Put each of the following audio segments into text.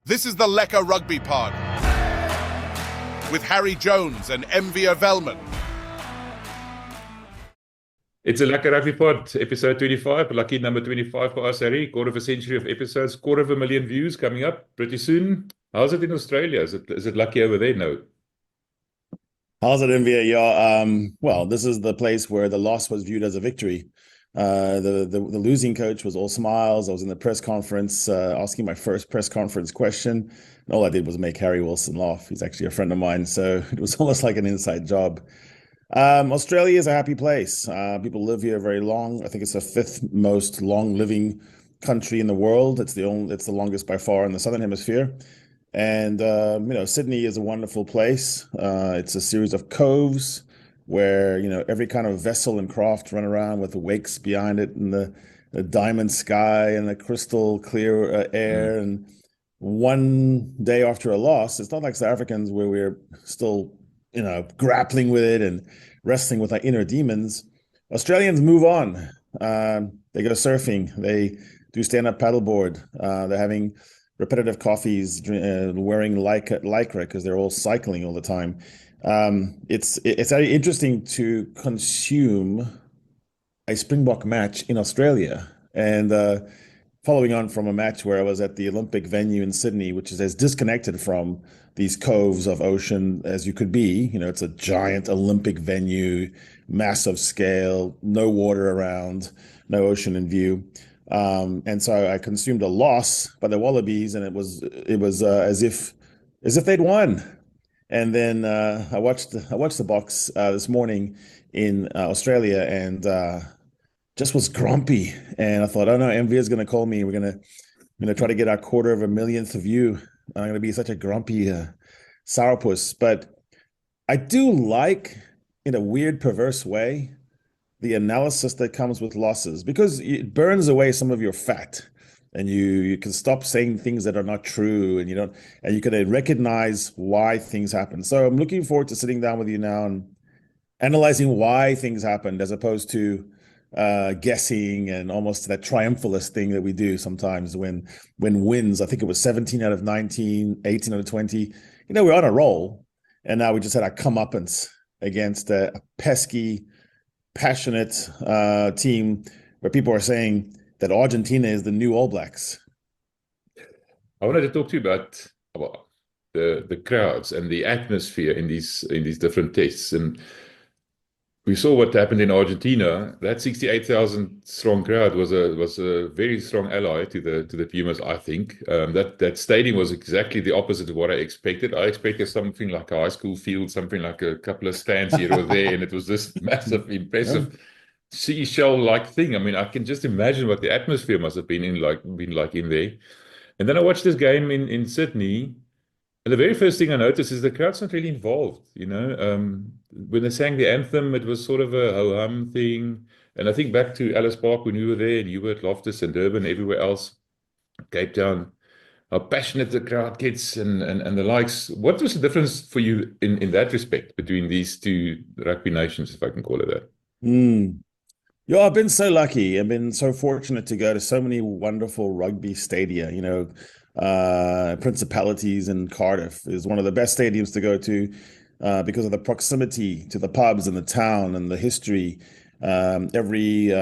This is the Lekker Rugby Pod with Harry Jones and MV Welman. It's a Lekker Rugby Pod, episode 25, lucky number 25 for us, Harry. Quarter of a century of episodes, 250,000 views coming up pretty soon. How's it in Australia? Is it lucky over there? No. How's it in India? Yeah, well, this is the place where the loss was viewed as a victory. The losing coach was all smiles. I was in the press conference asking my first press conference question. And all I did was make Harry Wilson laugh. He's actually a friend of mine, so it was almost like an inside job. Australia is a happy place. People live here very long. I think it's the fifth most long-living country in the world. It's the longest by far in the Southern Hemisphere. And Sydney is a wonderful place. It's a series of coves where every kind of vessel and craft run around with the wakes behind it, and the diamond sky and the crystal clear air. And one day after a loss, it's not like South Africans where we're still grappling with it and wrestling with our inner demons. Australians move on. They go surfing. They do stand-up paddleboard. They're having repetitive coffees, wearing lycra because they're all cycling all the time. It's very interesting to consume a Springbok match in Australia, and following on from a match where I was at the Olympic venue in Sydney, which is as disconnected from these coves of ocean as you could be. It's a giant Olympic venue, massive scale, no water around, no ocean in view. And so I consumed a loss by the Wallabies, and it was as if they'd won. And then I watched the Boks this morning in Australia, and just was grumpy. And I thought, oh no, MV is going to call me. We're gonna try to get our 250,000th view. I'm going to be such a grumpy sourpuss. But I do like, in a weird, perverse way, the analysis that comes with losses, because it burns away some of your fat, and you can stop saying things that are not true, and you can recognize why things happen. So I'm looking forward to sitting down with you now and analyzing why things happened, as opposed to guessing and almost that triumphalist thing that we do sometimes when wins. I think it was 17 out of 19, 18 out of 20. We're on a roll, and now we just had our comeuppance against a pesky, passionate team where people are saying that Argentina is the new All Blacks. I wanted to talk to you about the crowds and the atmosphere in these different tests. And we saw what happened in Argentina. That 68,000 strong crowd was a very strong ally to the Pumas, I think. That stadium was exactly the opposite of what I expected. I expected something like a high school field, something like a couple of stands here or there, and it was this massive, impressive seashell-like thing. I mean, I can just imagine what the atmosphere must have been like in there. And then I watched this game in Sydney. And the very first thing I noticed is the crowd's not really involved. When they sang the anthem, it was sort of a ho-hum thing. And I think back to Ellis Park when we were there, and you were at Loftus and Durban, everywhere else, Cape Town, how passionate the crowd gets and the likes. What was the difference for you in that respect between these two rugby nations, if I can call it that? Yeah, I've been so lucky. I've been so fortunate to go to so many wonderful rugby stadia. Principalities in Cardiff is one of the best stadiums to go to because of the proximity to the pubs and the town and the history. Every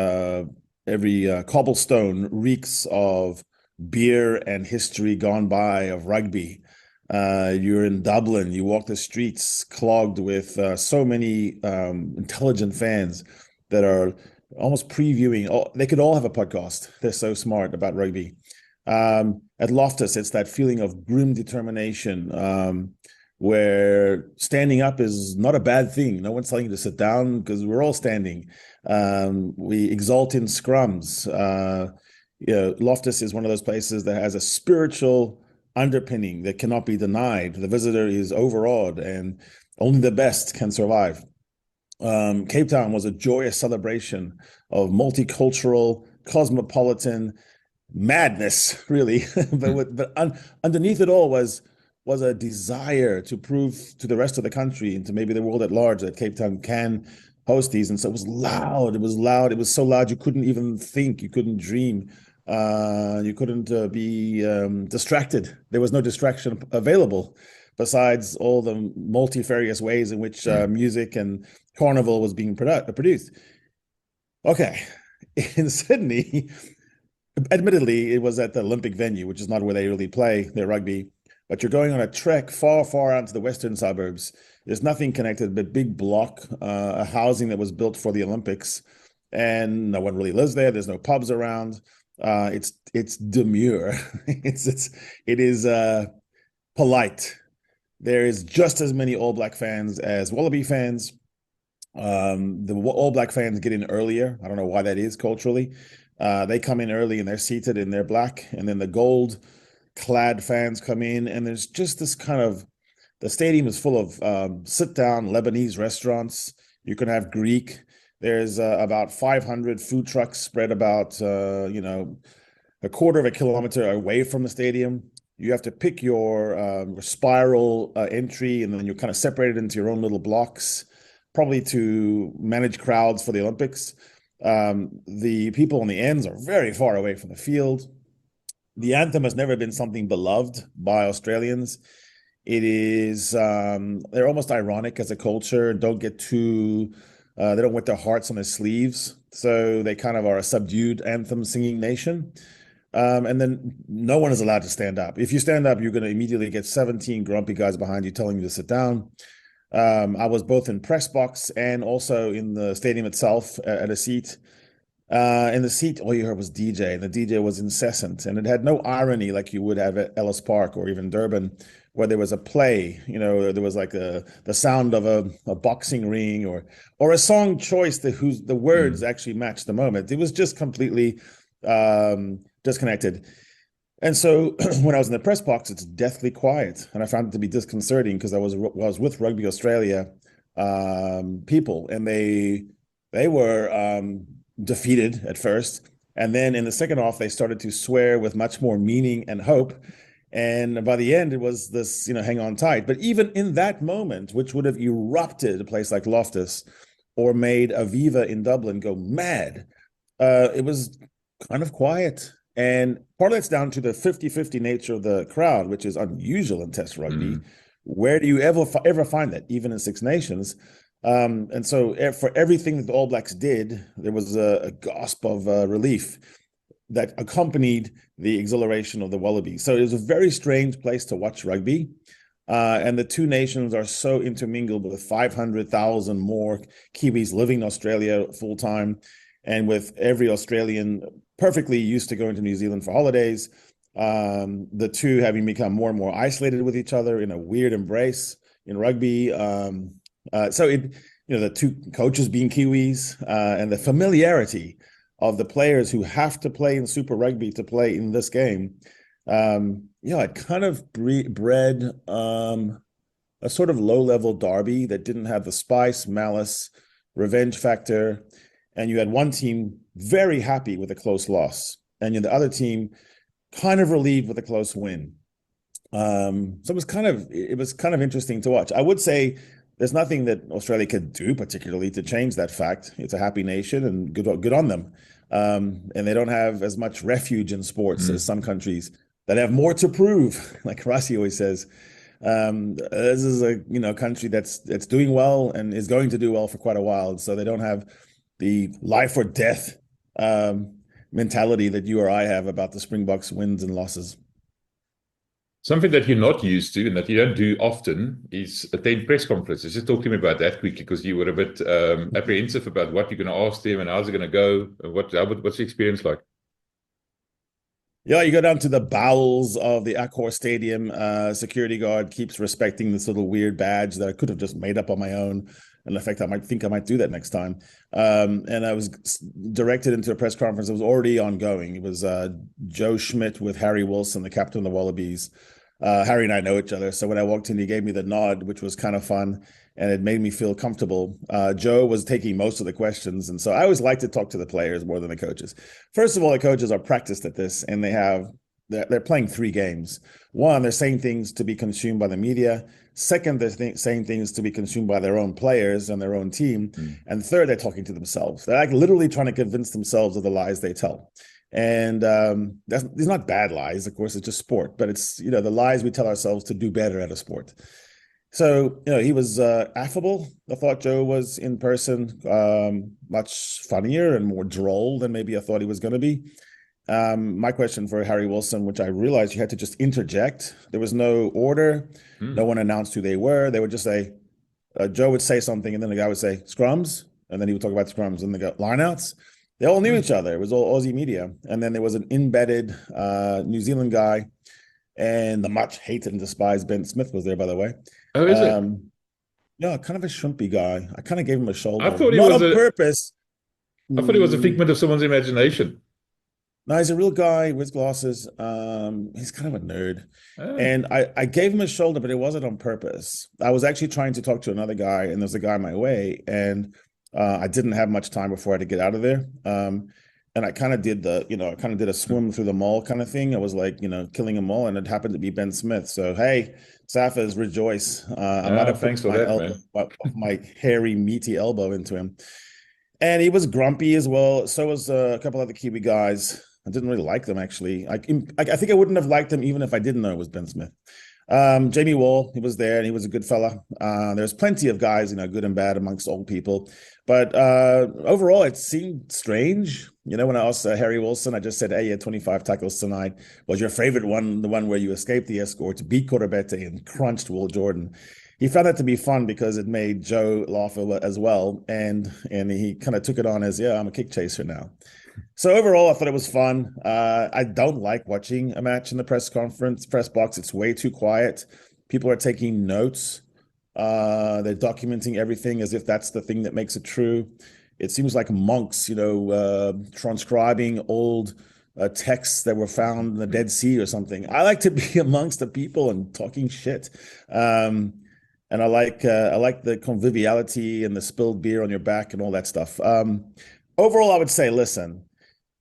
cobblestone reeks of beer and history gone by of rugby. You're in Dublin, you walk the streets clogged with so many intelligent fans that are almost previewing. They could all have a podcast. They're so smart about rugby. At Loftus, it's that feeling of grim determination, where standing up is not a bad thing. No one's telling you to sit down because we're all standing. We exalt in scrums. Loftus is one of those places that has a spiritual underpinning that cannot be denied. The visitor is overawed, and only the best can survive. Cape Town was a joyous celebration of multicultural, cosmopolitan madness, really. but underneath it all was a desire to prove to the rest of the country and to maybe the world at large that Cape Town can host these. And so it was loud. It was so loud you couldn't even think, you couldn't dream You couldn't be distracted. There was no distraction available besides all the multifarious ways in which music and carnival was being produced. Okay, in Sydney, admittedly, it was at the Olympic venue, which is not where they really play their rugby, but you're going on a trek far, far out to the western suburbs. There's nothing connected, but big block, a housing that was built for the Olympics, and no one really lives there. There's no pubs around. It's demure. It is polite. There is just as many All Black fans as Wallaby fans. The All Black fans get in earlier. I don't know why that is culturally. They come in early and they're seated in their black, and then the gold clad fans come in, and there's just this kind of, the stadium is full of sit down Lebanese restaurants. You can have Greek. There's about 500 food trucks spread about, a quarter of a kilometer away from the stadium. You have to pick your spiral entry, and then you're kind of separated into your own little blocks, probably to manage crowds for the Olympics. The people on the ends are very far away from the field. The anthem has never been something beloved by Australians. It is, they're almost ironic as a culture, don't get too, they don't wear their hearts on their sleeves. So they kind of are a subdued anthem singing nation. And then no one is allowed to stand up. If you stand up, you're going to immediately get 17 grumpy guys behind you telling you to sit down. I was both in press box and also in the stadium itself at a seat. In the seat, all you heard was DJ, and the DJ was incessant, and it had no irony like you would have at Ellis Park or even Durban, where there was a play. There was like the sound of a boxing ring or a song choice whose the words actually matched the moment. It was just completely disconnected. And so when I was in the press box, it's deathly quiet, and I found it to be disconcerting because I was with Rugby Australia people, and they were defeated at first, and then in the second half they started to swear with much more meaning and hope, and by the end it was this hang on tight. But even in that moment, which would have erupted a place like Loftus or made Aviva in Dublin go mad, it was kind of quiet. And part of that's down to the 50-50 nature of the crowd, which is unusual in Test rugby. Where do you ever find that, even in Six Nations? And so for everything that the All Blacks did, there was a gasp of relief that accompanied the exhilaration of the Wallabies. So it was a very strange place to watch rugby. And the two nations are so intermingled, with 500,000 more Kiwis living in Australia full time, and with every Australian perfectly used to going to New Zealand for holidays. The two having become more and more isolated with each other in a weird embrace in rugby. So the two coaches being Kiwis, and the familiarity of the players who have to play in Super Rugby to play in this game, it kind of bred a sort of low-level derby that didn't have the spice, malice, revenge factor. And you had one team very happy with a close loss, and the other team kind of relieved with a close win. So it was kind of interesting to watch. I would say there's nothing that Australia could do particularly to change that fact. It's a happy nation, and good on them. And they don't have as much refuge in sports as some countries that have more to prove, like Rassie always says. This is a country that's doing well and is going to do well for quite a while. So they don't have the life or death mentality that you or I have about the Springboks wins and losses. Something that you're not used to and that you don't do often is attend press conferences. Just talk to me about that quickly, because you were a bit apprehensive about what you're going to ask them and how's it going to go. What's the experience like? Yeah, you go down to the bowels of the Accor Stadium. Security guard keeps respecting this little weird badge that I could have just made up on my own. And in fact, I might do that next time. And I was directed into a press conference that was already ongoing. It was Joe Schmidt with Harry Wilson, the captain of the Wallabies. Harry and I know each other. So when I walked in, he gave me the nod, which was kind of fun. And it made me feel comfortable. Joe was taking most of the questions. And so I always like to talk to the players more than the coaches. First of all, the coaches are practiced at this, and they're playing 3 games. One, they're saying things to be consumed by the media. Second, they're saying things to be consumed by their own players and their own team. And third, they're talking to themselves. They're like literally trying to convince themselves of the lies they tell. And these are not bad lies, of course, it's just sport, but it's, the lies we tell ourselves to do better at a sport. So, he was affable. I thought Joe was in person much funnier and more droll than maybe I thought he was going to be. My question for Harry Wilson, which I realized you had to just interject. There was no order. No one announced who they were. They would just say, Joe would say something, and then the guy would say scrums, and then he would talk about scrums, and they go lineouts. They all knew each other. It was all Aussie media. And then there was an embedded New Zealand guy, and the much hated and despised Ben Smith was there, by the way. Oh, is it? Yeah, kind of a shrimpy guy. I kind of gave him a shoulder. I thought he Not was on purpose. I thought he was a figment of someone's imagination. No, he's a real guy with glasses. He's kind of a nerd. Oh. And I gave him a shoulder, but it wasn't on purpose. I was actually trying to talk to another guy, and there's a guy my way, and I didn't have much time before I had to get out of there. And I kind of did a swim through the mall kind of thing. I was like, killing them all, and it happened to be Ben Smith. So, hey, Saffers, rejoice. I might have thanks for that, my hairy, meaty elbow into him. And he was grumpy as well. So was a couple other Kiwi guys. I didn't really like them, actually. I think I wouldn't have liked them even if I didn't know it was Ben Smith. Jamie Wall, he was there, and he was a good fella. There's plenty of guys, good and bad amongst old people. But overall, it seemed strange. When I asked Harry Wilson, I just said, hey, you had 25 tackles tonight. Was your favorite one the one where you escaped the escort, beat Corbett, and crunched Will Jordan? He found that to be fun because it made Joe laugh as well. And he kind of took it on as, yeah, I'm a kick chaser now. So overall, I thought it was fun. I don't like watching a match in the press box. It's way too quiet. People are taking notes. They're documenting everything as if that's the thing that makes it true. It seems like monks, transcribing old texts that were found in the Dead Sea or something. I like to be amongst the people and talking shit. And I like the conviviality and the spilled beer on your back and all that stuff. Overall, I would say, listen,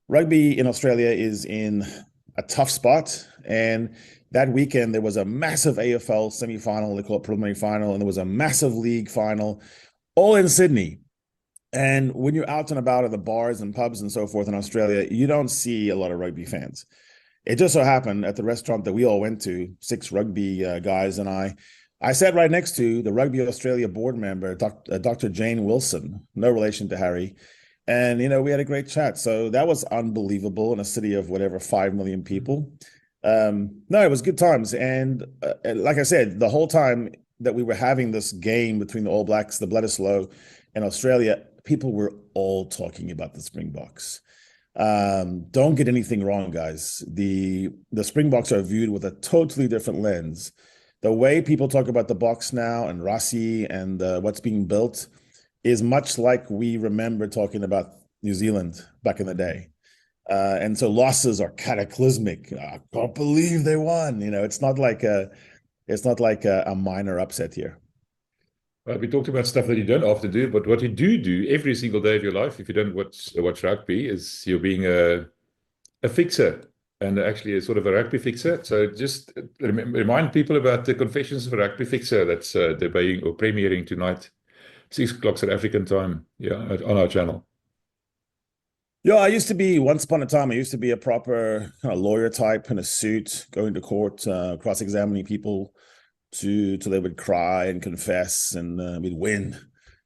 rugby in Australia is in a tough spot. And that weekend, there was a massive AFL semi-final, they call it preliminary final, and there was a massive league final, all in Sydney. And when you're out and about at the bars and pubs and so forth in Australia, you don't see a lot of rugby fans. It just so happened at the restaurant that we all went to, 6 rugby guys and I sat right next to the Rugby Australia board member, Dr. Jane Wilson, no relation to Harry. And, we had a great chat. So that was unbelievable in a city of 5 million people. No, it was good times. And like I said, the whole time that we were having this game between the All Blacks, the Bledisloe, and Australia, people were all talking about the Springboks. Don't get anything wrong, guys. The Springboks are viewed with a totally different lens. The way people talk about the Boks now and Rassie and what's being built is much like we remember talking about New Zealand back in the day. And so losses are cataclysmic. I can't believe they won. It's not like a minor upset here. Well, we talked about stuff that you don't often do, but what you do every single day of your life, if you don't watch rugby, is you're being a fixer, and actually a sort of a rugby fixer. So just remind people about the Confessions of a Rugby Fixer that's debuting or premiering tonight, 6 o'clock South African time, on our channel. Yeah, once upon a time, I used to be a proper kind of lawyer type in a suit, going to court, cross-examining people till they would cry and confess, and we'd win.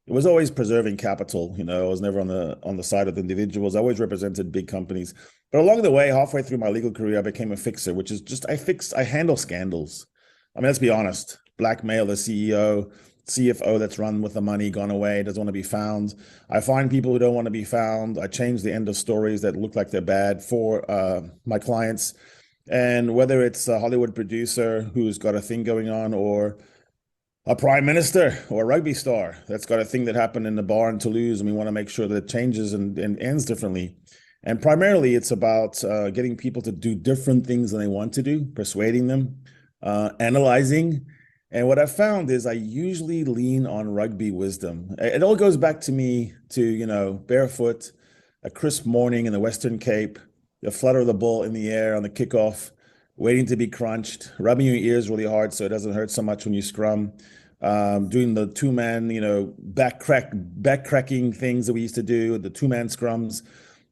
It was always preserving capital. I was never on the side of the individuals. I always represented big companies. But along the way, halfway through my legal career, I became a fixer, which is just I handle scandals. I mean, let's be honest. Blackmail the CEO, CFO that's run with the money, gone away, doesn't want to be found. I find people who don't want to be found. I change the end of stories that look like they're bad for my clients. And whether it's a Hollywood producer who's got a thing going on, or a prime minister or a rugby star that's got a thing that happened in the bar in Toulouse, and we want to make sure that it changes and ends differently. And primarily, it's about getting people to do different things than they want to do, persuading them, analyzing. And what I've found is I usually lean on rugby wisdom. It all goes back to me to, barefoot, a crisp morning in the Western Cape, the flutter of the ball in the air on the kickoff, waiting to be crunched, rubbing your ears really hard so it doesn't hurt so much when you scrum, doing the 2-man, back cracking things that we used to do, the 2-man scrums.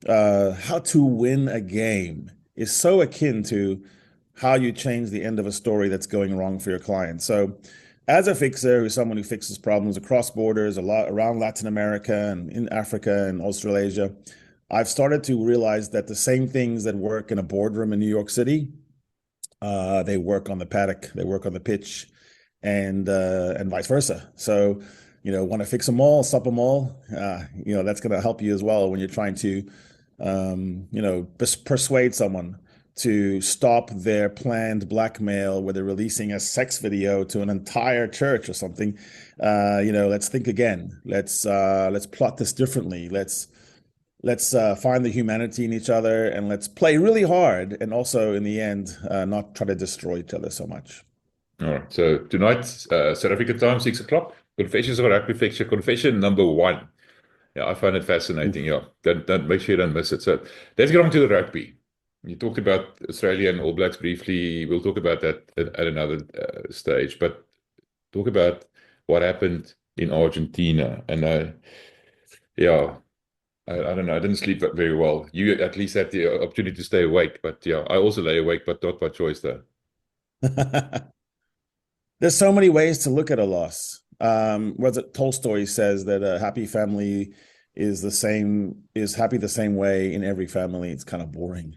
how to win a game is so akin to how you change the end of a story that's going wrong for your client. So as a fixer, who's someone who fixes problems across borders, a lot around Latin America and in Africa and Australasia, I've started to realize that the same things that work in a boardroom in New York City, they work on the paddock, they work on the pitch, and vice versa. So, want to fix them all, stop them all. That's going to help you as well when you're trying to, persuade someone to stop their planned blackmail where they're releasing a sex video to an entire church or something. Let's think again. Let's plot this differently. Let's find the humanity in each other, and let's play really hard. And also, in the end, not try to destroy each other so much. All right. So tonight, South Africa time, 6:00. Confessions of a Rugby Fixture. Confession number 1. Yeah, I find it fascinating. Yeah, don't make sure you don't miss it. So let's get on to the rugby. You talked about Australia and All Blacks briefly. We'll talk about that at another stage. But talk about what happened in Argentina. And I don't know. I didn't sleep very well. You at least had the opportunity to stay awake. But yeah, I also lay awake, but not by choice though. There's so many ways to look at a loss. Was it Tolstoy says that a happy family is happy the same way in every family. It's kind of boring.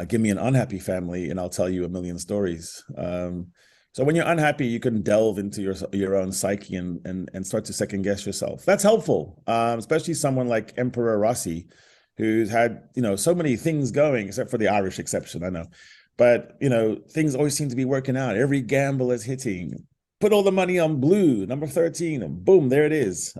Give me an unhappy family and I'll tell you a million stories. So when you're unhappy, you can delve into your own psyche and start to second guess yourself. That's helpful, especially someone like Emperor Rassie, who's had so many things going, except for the Irish exception, I know. But things always seem to be working out. Every gamble is hitting. Put all the money on blue, number 13, and boom, there it is.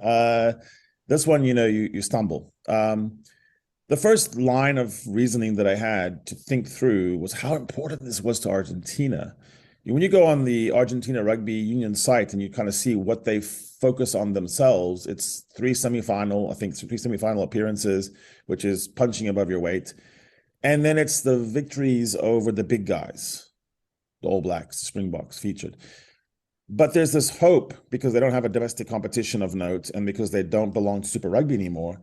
This one, you stumble. The first line of reasoning that I had to think through was how important this was to Argentina. When you go on the Argentina Rugby Union site and you kind of see what they focus on themselves, it's three semifinal appearances, which is punching above your weight. And then it's the victories over the big guys, the All Blacks, the Springboks featured. But there's this hope, because they don't have a domestic competition of note and because they don't belong to Super Rugby anymore.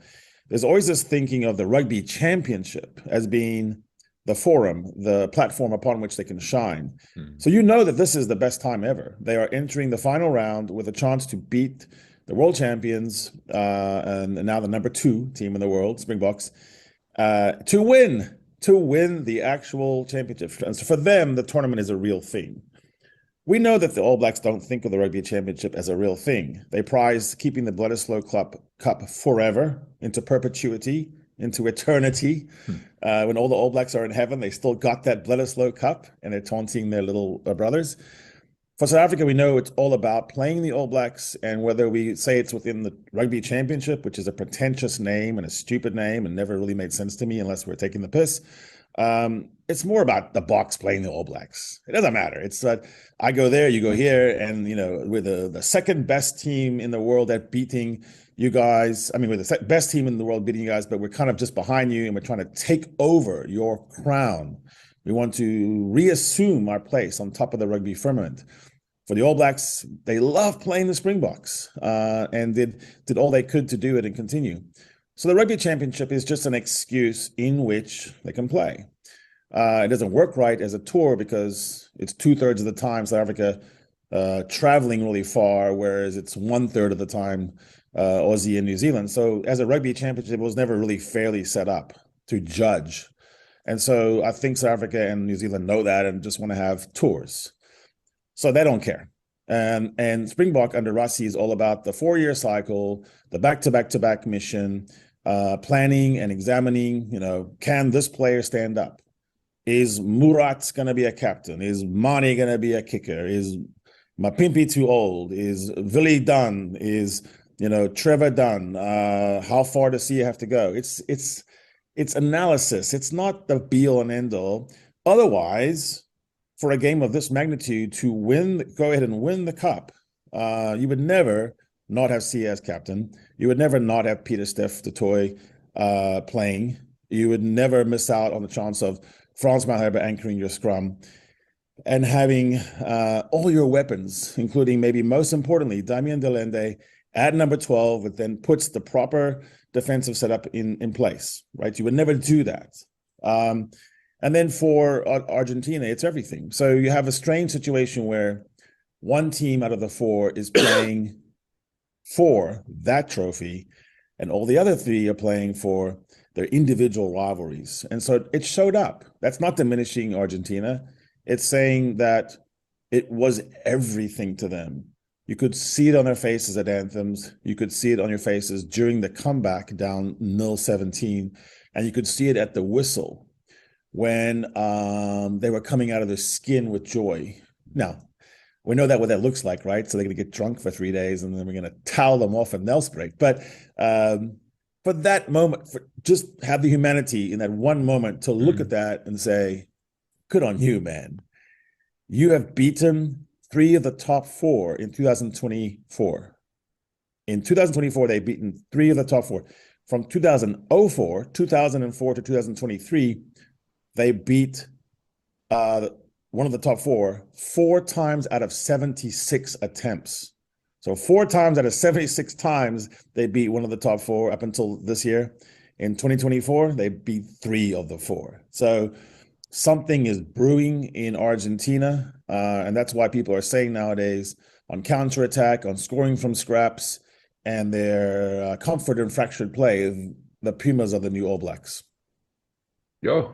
There's always this thinking of the Rugby Championship as being the forum, the platform upon which they can shine. So that this is the best time ever. They are entering the final round with a chance to beat the world champions and now the number 2 team in the world, Springboks, to win the actual championship. And so for them, the tournament is a real thing. We know that the All Blacks don't think of the Rugby Championship as a real thing. They prize keeping the Bledisloe Cup forever, into perpetuity, into eternity. When all the All Blacks are in heaven, they still got that Bledisloe Cup, and they're taunting their little brothers. For South Africa, we know it's all about playing the All Blacks, and whether we say it's within the Rugby Championship, which is a pretentious name and a stupid name and never really made sense to me unless we're taking the piss. It's more about the Boks playing the All Blacks. It doesn't matter. It's I go there, you go here, and we're the second best team in the world at beating you guys. I mean, we're the best team in the world beating you guys, but we're kind of just behind you, and we're trying to take over your crown. We want to reassume our place on top of the rugby firmament. For the All Blacks, they love playing the Springboks and did all they could to do it and continue. So the Rugby Championship is just an excuse in which they can play. It doesn't work right as a tour because it's 2/3 of the time South Africa traveling really far, whereas it's 1/3 of the time Aussie and New Zealand. So as a Rugby Championship, it was never really fairly set up to judge. And so I think South Africa and New Zealand know that and just want to have tours. So they don't care. And Springbok under Rassie is all about the 4-year cycle, the back-to-back-to-back mission, planning and examining, can this player stand up? Is Murat going to be a captain? Is Manie going to be a kicker? Is Mapimpi too old? Is Willie done? Is, Trevor done? How far does he have to go? It's analysis. It's not the be-all and end-all. Otherwise, for a game of this magnitude to go ahead and win the cup, you would never not have C as captain. You would never not have Peter Steph du Toit playing. You would never miss out on the chance of Frans Malherbe anchoring your scrum and having all your weapons, including maybe most importantly, Damian Delende at number 12, it then puts the proper defensive setup in place, right? You would never do that. And then for Argentina, it's everything. So you have a strange situation where one team out of the four is playing for that trophy, and all the other three are playing for their individual rivalries. And so it showed up. That's not diminishing Argentina. It's saying that it was everything to them. You could see it on their faces at anthems. You could see it on your faces during the comeback down 0-17. And you could see it at the whistle when they were coming out of their skin with joy. Now, we know that what that looks like, right? So they're going to get drunk for 3 days, and then we're going to towel them off at Nelspruit. But for that moment, just have the humanity in that one moment to look at that and say, good on you, man. You have beaten 3 of the top 4 in 2024. In 2024, they've beaten 3 of the top 4. From 2004 to 2023, they beat one of the top 4 times out of 76 attempts. So 4 times out of 76 times, they beat one of the top 4 up until this year. In 2024, they beat 3 of the 4. So something is brewing in Argentina. And that's why people are saying nowadays on counterattack, on scoring from scraps, and their comfort in fractured play, the Pumas are the new All Blacks. Yeah.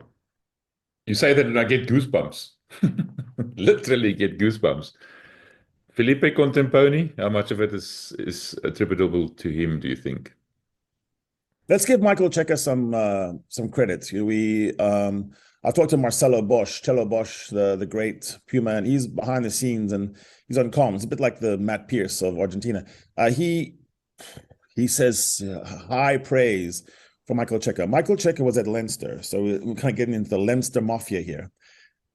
You say that and I get goosebumps. Literally get goosebumps. Felipe Contemporaneous, how much of it is attributable to him, do you think? Let's give Michael Cheika some credits. I've talked to Marcelo Bosch, the great Puma, and he's behind the scenes and he's on comms, a bit like the Matt Pierce of Argentina. He says high praise for Michael Cheika. Michael Cheika was at Leinster, so we're kind of getting into the Leinster mafia here.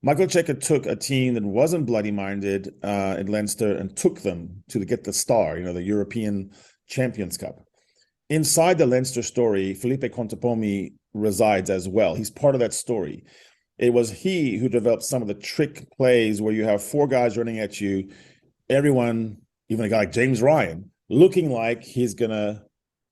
Michael Cheika took a team that wasn't bloody-minded in Leinster and took them to get the star, the European Champions Cup. Inside the Leinster story, Felipe Contemporaneous resides as well. He's part of that story. It was he who developed some of the trick plays where you have 4 guys running at you, everyone, even a guy like James Ryan, looking like he's going to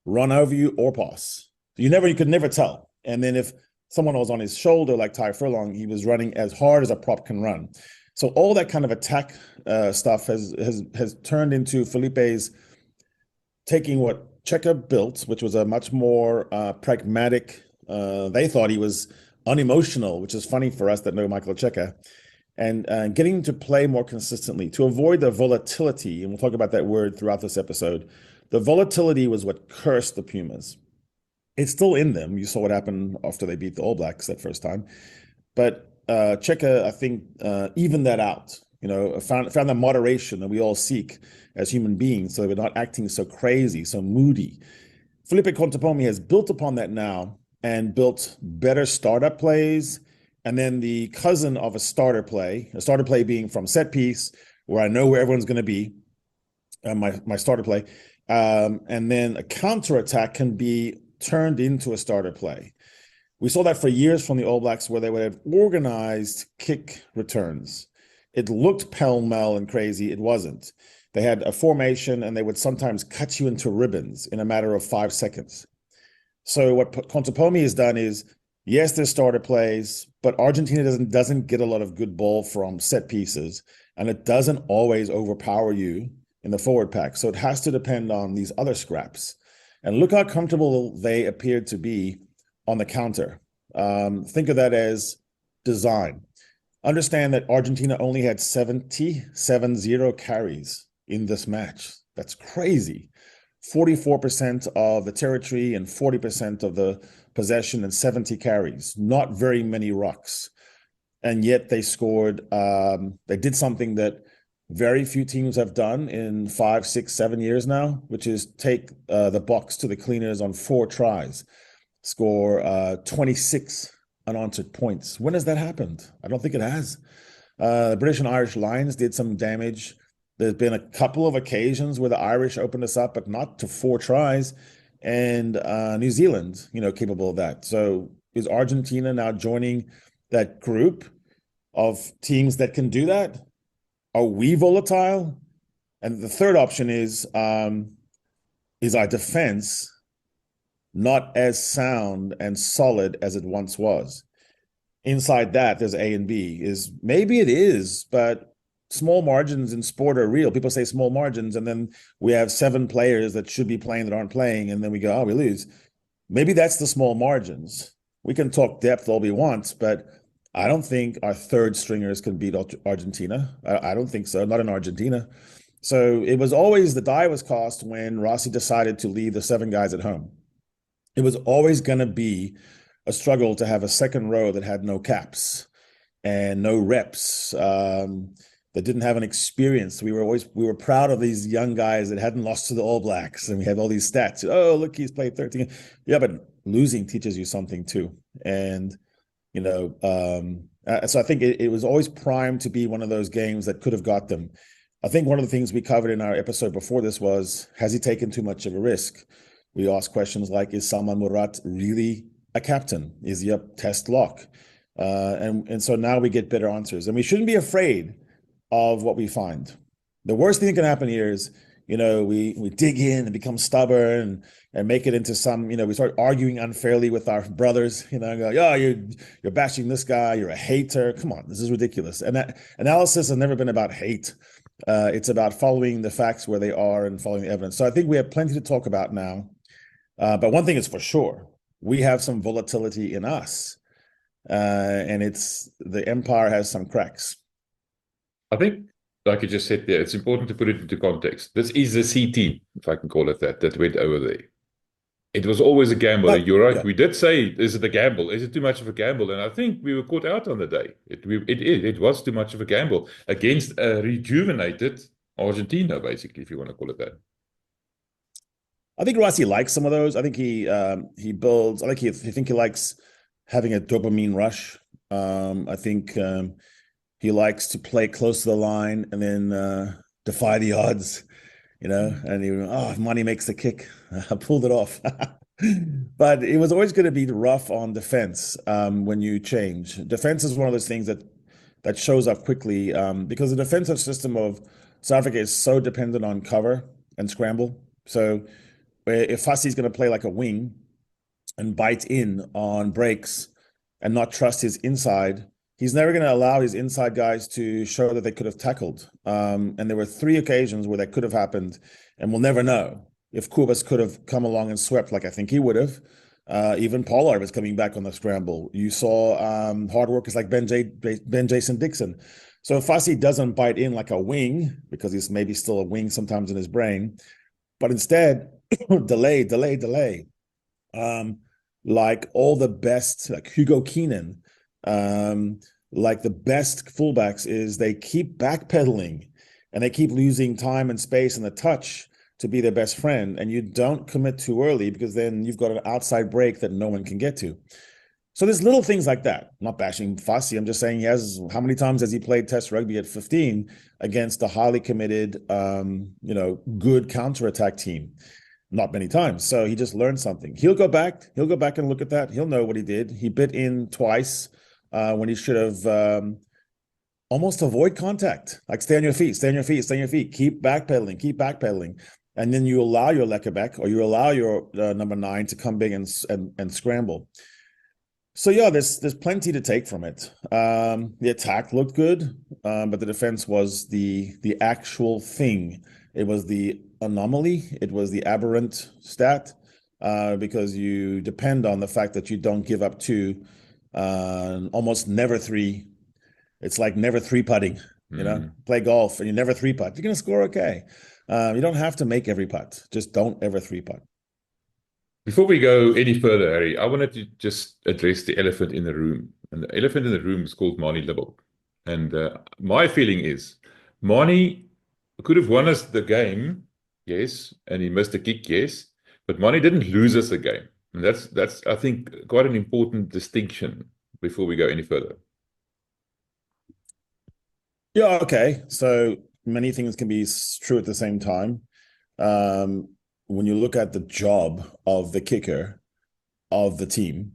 run over you or pass. You could never tell. And then if someone was on his shoulder like Ty Furlong, he was running as hard as a prop can run. So all that kind of attack stuff has turned into Felipe's taking what Cheika built, which was a much more pragmatic. They thought he was unemotional, which is funny for us that know Michael Cheika, and getting to play more consistently to avoid the volatility. And we'll talk about that word throughout this episode. The volatility was what cursed the Pumas. It's still in them. You saw what happened after they beat the All Blacks that first time. But Cheika, I think, evened that out. Found the moderation that we all seek as human beings, so we're not acting so crazy, so moody. Felipe Contemporaneous has built upon that now and built better startup plays, and then the cousin of a starter play being from set piece, where I know where everyone's going to be, my starter play, and then a counterattack can be turned into a starter play. We saw that for years from the All Blacks, where they would have organized kick returns. It looked pell-mell and crazy. It wasn't. They had a formation, and they would sometimes cut you into ribbons in a matter of 5 seconds. So what Contemporaneous has done is, yes, there's starter plays, but Argentina doesn't get a lot of good ball from set pieces, and it doesn't always overpower you in the forward pack. So it has to depend on these other scraps. And look how comfortable they appeared to be on the counter. Think of that as design. Understand that Argentina only had 70 carries in this match. That's crazy. 44% of the territory and 40% of the possession and 70 carries. Not very many rucks. And yet they scored. They did something that very few teams have done in 5, 6, 7 years now, which is take the Boks to the cleaners on 4 tries, score 26 unanswered points. When has that happened? I don't think it has. The British and Irish Lions did some damage. There's been a couple of occasions where the Irish opened us up, but not to 4 tries. And New Zealand, capable of that. So is Argentina now joining that group of teams that can do that? Are we volatile? And the third option is is our defense not as sound and solid as it once was? Inside that, there's A and B. Is maybe it is, but small margins in sport are real. People say small margins, and then we have 7 players that should be playing that aren't playing, and then we go, oh, we lose. Maybe that's the small margins. We can talk depth all we want, but I don't think our third stringers can beat Argentina. I don't think so, not in Argentina. So it was always, the die was cast when Rassie decided to leave the 7 guys at home. It was always going to be a struggle to have a second row that had no caps and no reps, that didn't have an experience. We were proud of these young guys that hadn't lost to the All Blacks, and we have all these stats. Oh, look, he's played 13. Yeah, but losing teaches you something too. And so I think it was always primed to be one of those games that could have got them. I think one of the things we covered in our episode before this was, has he taken too much of a risk? We asked questions like, is Salman Murat really a captain? Is he a test lock? And so now we get better answers. And we shouldn't be afraid of what we find. The worst thing that can happen here is, we dig in and become stubborn and make it into some, we start arguing unfairly with our brothers, go, yeah, you're bashing this guy, you're a hater. Come on, this is ridiculous. And that analysis has never been about hate. It's about following the facts where they are and following the evidence. So I think we have plenty to talk about now. But one thing is for sure, we have some volatility in us. And the empire has some cracks. I think, like you just said there, it's important to put it into context. This is the C team, if I can call it that went over there. It was always a gamble. But, you're right. Yeah. We did say, is it a gamble? Is it too much of a gamble? And I think we were caught out on the day. It was too much of a gamble against a rejuvenated Argentina, basically, if you want to call it that. I think Rassie likes some of those. I think he builds. I think he likes having a dopamine rush. I think he likes to play close to the line and then defy the odds, and if Manie makes the kick, I pulled it off. But it was always going to be rough on defense when you change. Defense is one of those things that shows up quickly because the defensive system of South Africa is so dependent on cover and scramble. So if Fassie's going to play like a wing and bite in on breaks and not trust his inside, he's never going to allow his inside guys to show that they could have tackled. And there were 3 occasions where that could have happened, and we'll never know if Pumas could have come along and swept like I think he would have. Even Pollard was coming back on the scramble. You saw hard workers like Ben Jason Dixon. So if Fassie doesn't bite in like a wing, because he's maybe still a wing sometimes in his brain, but instead delay. Like all the best, like Hugo Keenan, like the best fullbacks is they keep backpedaling and they keep losing time and space and the touch to be their best friend. And you don't commit too early because then you've got an outside break that no one can get to. So there's little things like that. I'm not bashing Fassie. I'm just saying how many times has he played test rugby at 15 against a highly committed, good counterattack team? Not many times. So he just learned something. He'll go back and look at that. He'll know what he did. He bit in twice when he should have almost avoid contact. Like stay on your feet. Keep backpedaling. And then you allow your Lekkerbek or you allow your number 9 to come big and scramble. So yeah, there's plenty to take from it. The attack looked good, but the defense was the actual thing. It was the anomaly. It was the aberrant stat because you depend on the fact that you don't give up 2, almost never 3. It's like never 3-putting. Play golf and you never 3-putt. You're going to score okay. You don't have to make every putt. Just don't ever 3-putt. Before we go any further, Harry, I wanted to just address the elephant in the room. And the elephant in the room is called Manie Libbok. And my feeling is Manie could have won us the game, yes, and he missed a kick, yes, but Manie didn't lose us the game. And that's I think, quite an important distinction before we go any further. Yeah, okay. So many things can be true at the same time. When you look at the job of the kicker of the team,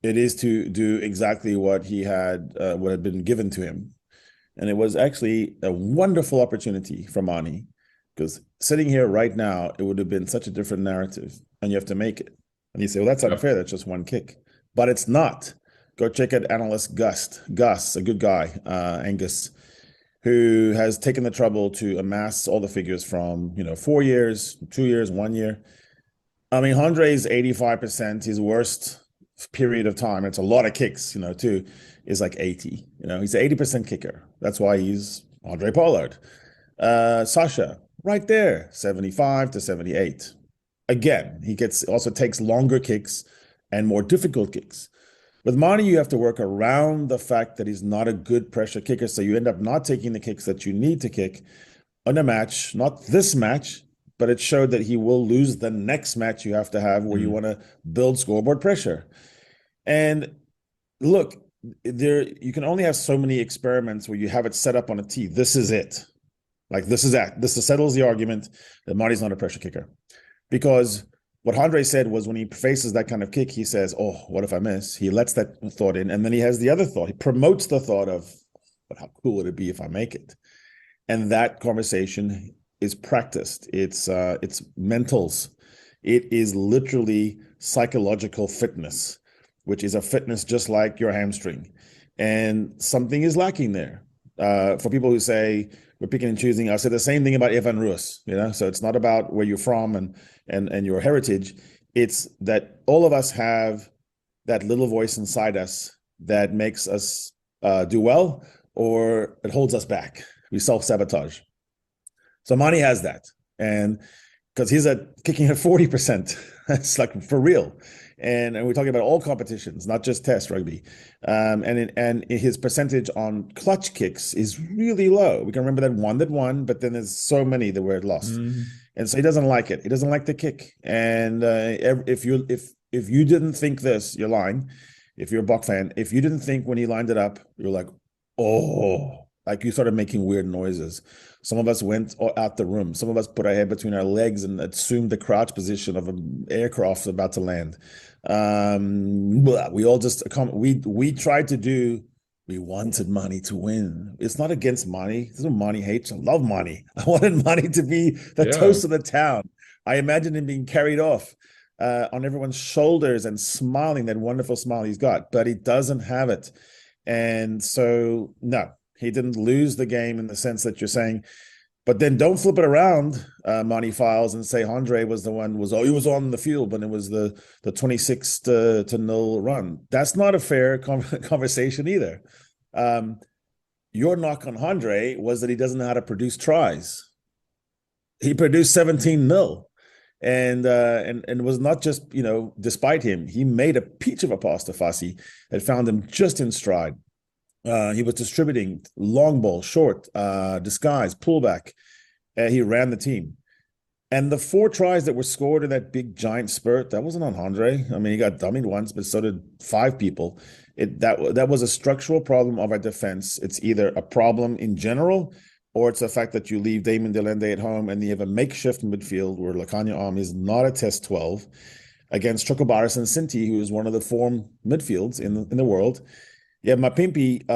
it is to do exactly what what had been given to him. And it was actually a wonderful opportunity for Manie Because sitting here right now, it would have been such a different narrative, and you have to make it. And you say, well, that's unfair. That's just one kick. But it's not. Go check out analyst Gus, a good guy, Angus, who has taken the trouble to amass all the figures from, 4 years, 2 years, 1 year. I mean, Andre's 85%, his worst period of time, it's a lot of kicks, too, is like 80. He's an 80% kicker. That's why he's Andre Pollard. Sasha, right there, 75 to 78. Again, he also takes longer kicks and more difficult kicks. With Manie, you have to work around the fact that he's not a good pressure kicker, so you end up not taking the kicks that you need to kick on a match, not this match, but it showed that he will lose the next match you have to have where you want to build scoreboard pressure. And look, you can only have so many experiments where you have it set up on a tee. This is it. Like, this settles the argument that Manie's not a pressure kicker. Because what Andre said was when he faces that kind of kick, he says, oh, what if I miss? He lets that thought in. And then he has the other thought. He promotes the thought of, but how cool would it be if I make it? And that conversation is practiced. It's mentals. It is literally psychological fitness, which is a fitness just like your hamstring. And something is lacking there. For people who say we're picking and choosing, I say the same thing about Evan Roos, so it's not about where you're from and your heritage. It's that all of us have that little voice inside us that makes us do well, or it holds us back. We self-sabotage. So Manie has that. And because he's kicking at 40%, it's like for real. And we're talking about all competitions, not just test rugby. And his percentage on clutch kicks is really low. We can remember that won, but then there's so many that were lost. And so he doesn't like it. He doesn't like the kick. And if you didn't think this, you're lying. If you're a Bok fan, if you didn't think when he lined it up, you're like, oh, like you started making weird noises. Some of us went out the room. Some of us put our head between our legs and assumed the crouch position of an aircraft about to land. We all just, we tried to do, we wanted Manie to win. It's not against Manie. This is what Manie hates. I love Manie. I wanted Manie to be the toast of the town. I imagine him being carried off on everyone's shoulders and smiling, that wonderful smile he's got, but he doesn't have it. And so, no. He didn't lose the game in the sense that you're saying, but then don't flip it around, Manie Files, and say Andre was the one, he was on the field when it was the 26 to 0 run. That's not a fair conversation either. Your knock on Andre was that he doesn't know how to produce tries. He produced 17-0. And it was not just, despite him, he made a peach of a pass to Fassi that found him just in stride. He was distributing long ball, short, disguise, pullback. He ran the team. And the 4 tries that were scored in that big giant spurt, that wasn't on Andre. I mean, he got dummied once, but so did 5 people. That was a structural problem of our defense. It's either a problem in general, or it's the fact that you leave Damon Delende at home and you have a makeshift midfield where Lakanya Arm is not a test 12 against Chocobaris and Sinti, who is one of the form midfields in the world. Yeah, Mapimpi,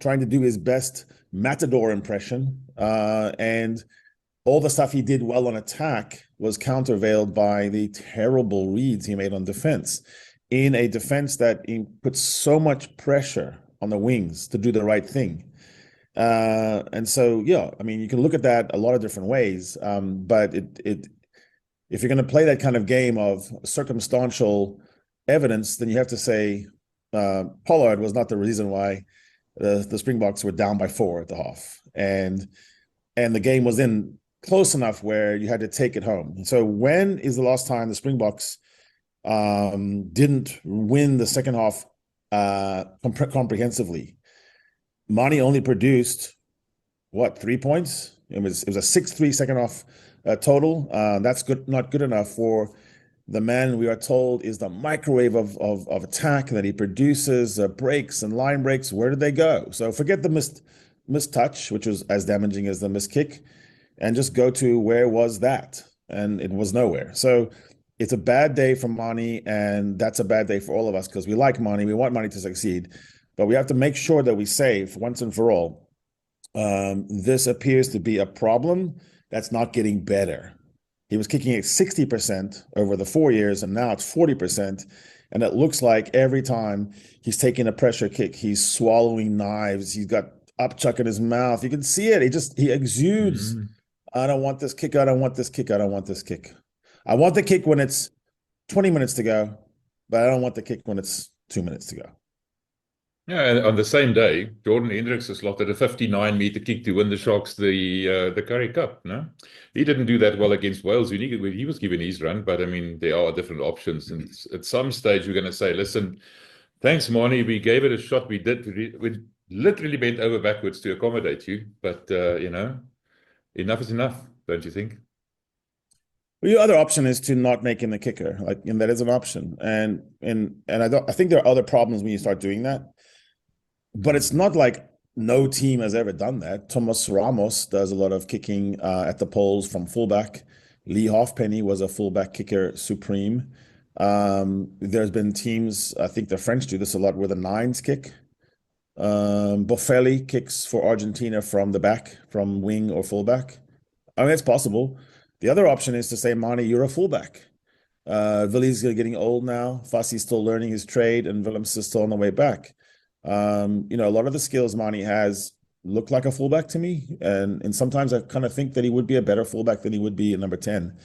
trying to do his best Matador impression, and all the stuff he did well on attack was countervailed by the terrible reads he made on defense, in a defense that puts so much pressure on the wings to do the right thing. And so, you can look at that a lot of different ways, but if you're going to play that kind of game of circumstantial evidence, then you have to say, Pollard was not the reason why the Springboks were down by 4 at the half, and the game was then close enough where you had to take it home. So when is the last time the Springboks didn't win the second half comprehensively? Manie only produced 3 points? It was a 6-3 second half total. That's not good enough for the man we are told is the microwave of attack that he produces, breaks and line breaks. Where did they go? So forget the missed touch, which was as damaging as the missed kick, and just go to where was that? And it was nowhere. So it's a bad day for Manie, and that's a bad day for all of us because we like Manie. We want Manie to succeed, but we have to make sure that we say, for once and for all, This appears to be a problem that's not getting better. He was kicking at 60% over the 4 years, and now it's 40%. And it looks like every time he's taking a pressure kick, he's swallowing knives. He's got upchuck in his mouth. You can see it. He exudes, I don't want this kick. I don't want this kick. I don't want this kick. I want the kick when it's 20 minutes to go, but I don't want the kick when it's 2 minutes to go. Yeah, and on the same day, Jordan Hendricks has slotted a 59-meter kick to win the Sharks the Currie Cup. No, he didn't do that well against Wales. He was given his run, but I mean there are different options. And at some stage, we're going to say, "Listen, thanks, Manie. We gave it a shot. We literally bent over backwards to accommodate you, but enough is enough, don't you think?" Well, your other option is to not make him the kicker, and that is an option. And I think there are other problems when you start doing that. But it's not like no team has ever done that. Thomas Ramos does a lot of kicking at the poles from fullback. Lee Halfpenny was a fullback kicker supreme. There's been teams, I think the French do this a lot, where the nines kick. Boffelli kicks for Argentina from the back, from wing or fullback. I mean, it's possible. The other option is to say, Manie, you're a fullback. Willy's getting old now. Fassi's still learning his trade, and Willems is still on the way back. A lot of the skills Manie has look like a fullback to me, and sometimes I kind of think that he would be a better fullback than he would be a number 10.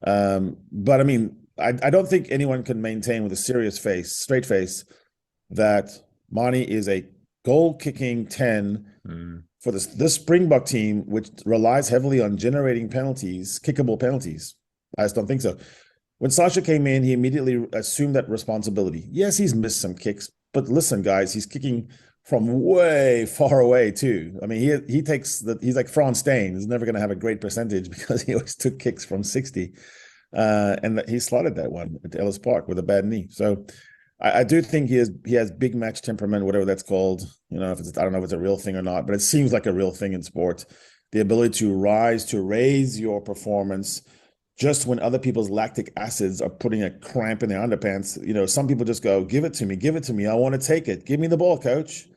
But I mean, I don't think anyone can maintain with a straight face, that Manie is a goal-kicking 10 for this Springbok team, which relies heavily on generating penalties, kickable penalties. I just don't think so. When Sasha came in, he immediately assumed that responsibility. Yes, he's missed some kicks, but listen, guys, he's kicking from way far away too. I mean, he's like Frans Steen. He's never going to have a great percentage because he always took kicks from 60. And he slotted that one at Ellis Park with a bad knee. So I do think he has big match temperament, whatever that's called. I don't know if it's a real thing or not, but it seems like a real thing in sport. The ability to raise your performance just when other people's lactic acids are putting a cramp in their underpants. Some people just go, give it to me. I want to take it. Give me the ball, coach.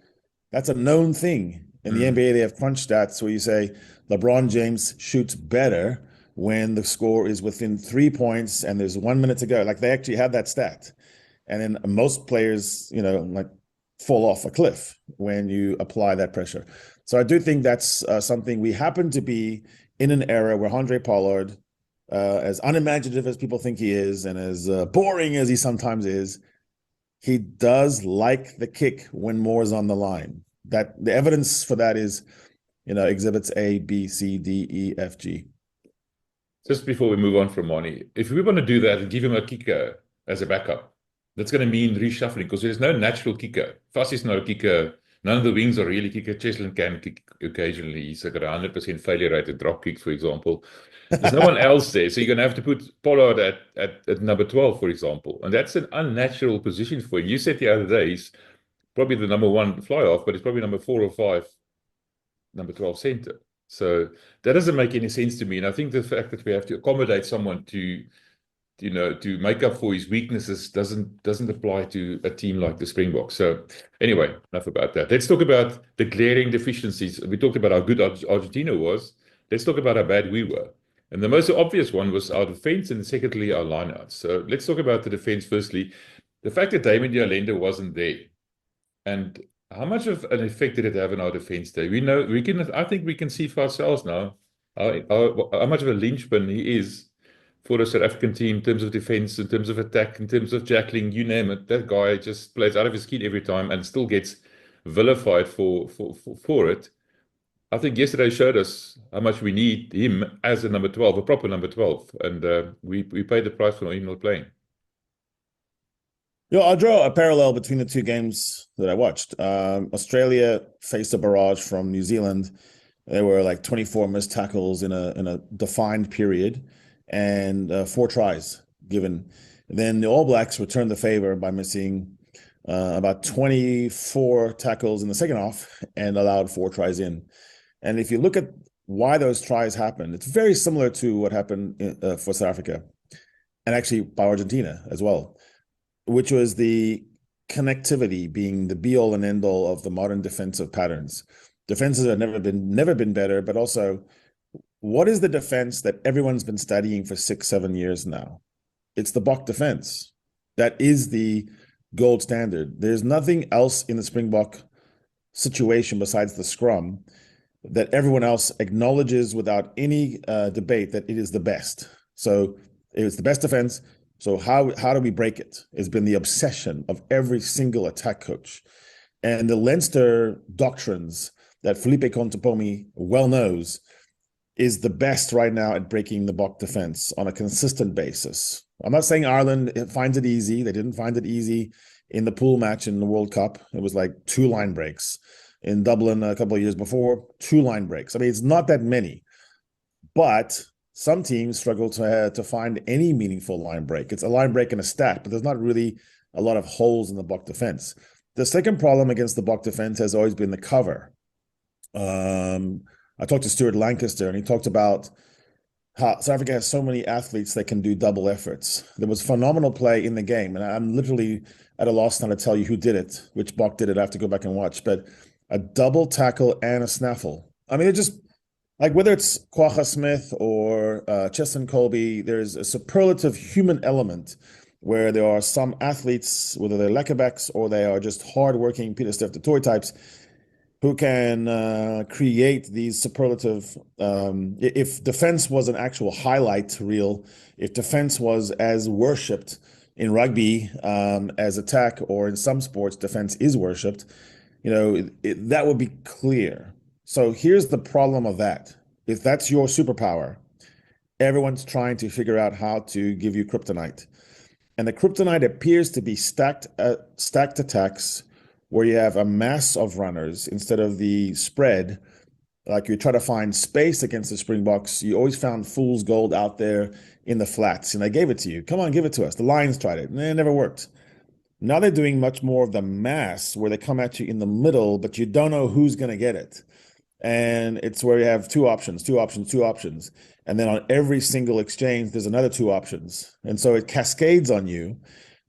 That's a known thing. In the NBA, they have crunch stats where you say LeBron James shoots better when the score is within 3 points and there's 1 minute to go. Like, they actually have that stat. And then most players, fall off a cliff when you apply that pressure. So I do think that's something. We happen to be in an era where Andre Pollard, as unimaginative as people think he is, and as boring as he sometimes is, he does like the kick when more is on the line. That the evidence for that is, exhibits A, B, C, D, E, F, G. Just before we move on from Manie, if we want to do that and give him a kicker as a backup, that's going to mean reshuffling, because there's no natural kicker. Fassi's not a kicker. None of the wings are really kicker. Cheslin can kick occasionally. He's got a 100% failure rate at drop kicks, for example. There's no one else there. So you're going to have to put Pollard at number 12, for example. And that's an unnatural position for him. You said the other day he's probably the number 1 fly-off, but it's probably number 4 or 5, number 12 center. So that doesn't make any sense to me. And I think the fact that we have to accommodate someone to make up for his weaknesses doesn't apply to a team like the Springboks. So anyway, enough about that. Let's talk about the glaring deficiencies. We talked about how good Argentina was. Let's talk about how bad we were. And the most obvious one was our defense, and secondly, our lineouts. So let's talk about the defense firstly. The fact that Damon Yolanda wasn't there, and how much of an effect did it have on our defense there? I think we can see for ourselves now how much of a linchpin he is for the South African team in terms of defense, in terms of attack, in terms of jackling, you name it. That guy just plays out of his skin every time and still gets vilified for it. I think yesterday showed us how much we need him as a number 12, a proper number 12. And we paid the price for him not playing. I'll draw a parallel between the two games that I watched. Australia faced a barrage from New Zealand. There were like 24 missed tackles in a defined period, and 4 tries given. Then the All Blacks returned the favor by missing about 24 tackles in the second half and allowed 4 tries in. And if you look at why those tries happened, it's very similar to what happened for South Africa, and actually by Argentina as well, which was the connectivity being the be-all and end-all of the modern defensive patterns. Defenses have never been better, but also, what is the defense that everyone's been studying for 6-7 years now? It's the Bok defense. That is the gold standard. There's nothing else in the Springbok situation besides the scrum that everyone else acknowledges without any debate that it is the best. So it's the best defense. So how do we break it? It's been the obsession of every single attack coach. And the Leinster doctrines that Felipe Contepomi well knows is the best right now at breaking the Bok defense on a consistent basis. I'm not saying Ireland finds it easy. They didn't find it easy in the pool match in the World Cup. It was like 2 line breaks. In Dublin a couple of years before, 2 line breaks. I mean, it's not that many, but some teams struggle to find any meaningful line break. It's a line break and a stat, but there's not really a lot of holes in the Bok defense. The second problem against the Bok defense has always been the cover. I talked to Stuart Lancaster, and he talked about how South Africa has so many athletes that can do double efforts. There was phenomenal play in the game, and I'm literally at a loss now to tell you who did it, which Bok did it. I have to go back and watch, but a double tackle and a snaffle. I mean, it just, like, whether it's Kwagga Smith or Chesson Colby, there's a superlative human element where there are some athletes, whether they're Lekkerbacks or they are just hardworking Peter Steph du Toit types, who can create these superlative. If defense was an actual highlight reel, if defense was as worshipped in rugby as attack, or in some sports, defense is worshipped, that would be clear. So here's the problem of that. If that's your superpower, everyone's trying to figure out how to give you kryptonite. And the kryptonite appears to be stacked attacks where you have a mass of runners instead of the spread. Like, you try to find space against the Springboks. You always found fool's gold out there in the flats, and I gave it to you. Come on, give it to us. The Lions tried it, and it never worked. Now they're doing much more of the mass where they come at you in the middle, but you don't know who's going to get it. And it's where you have two options. And then on every single exchange, there's another 2 options. And so it cascades on you.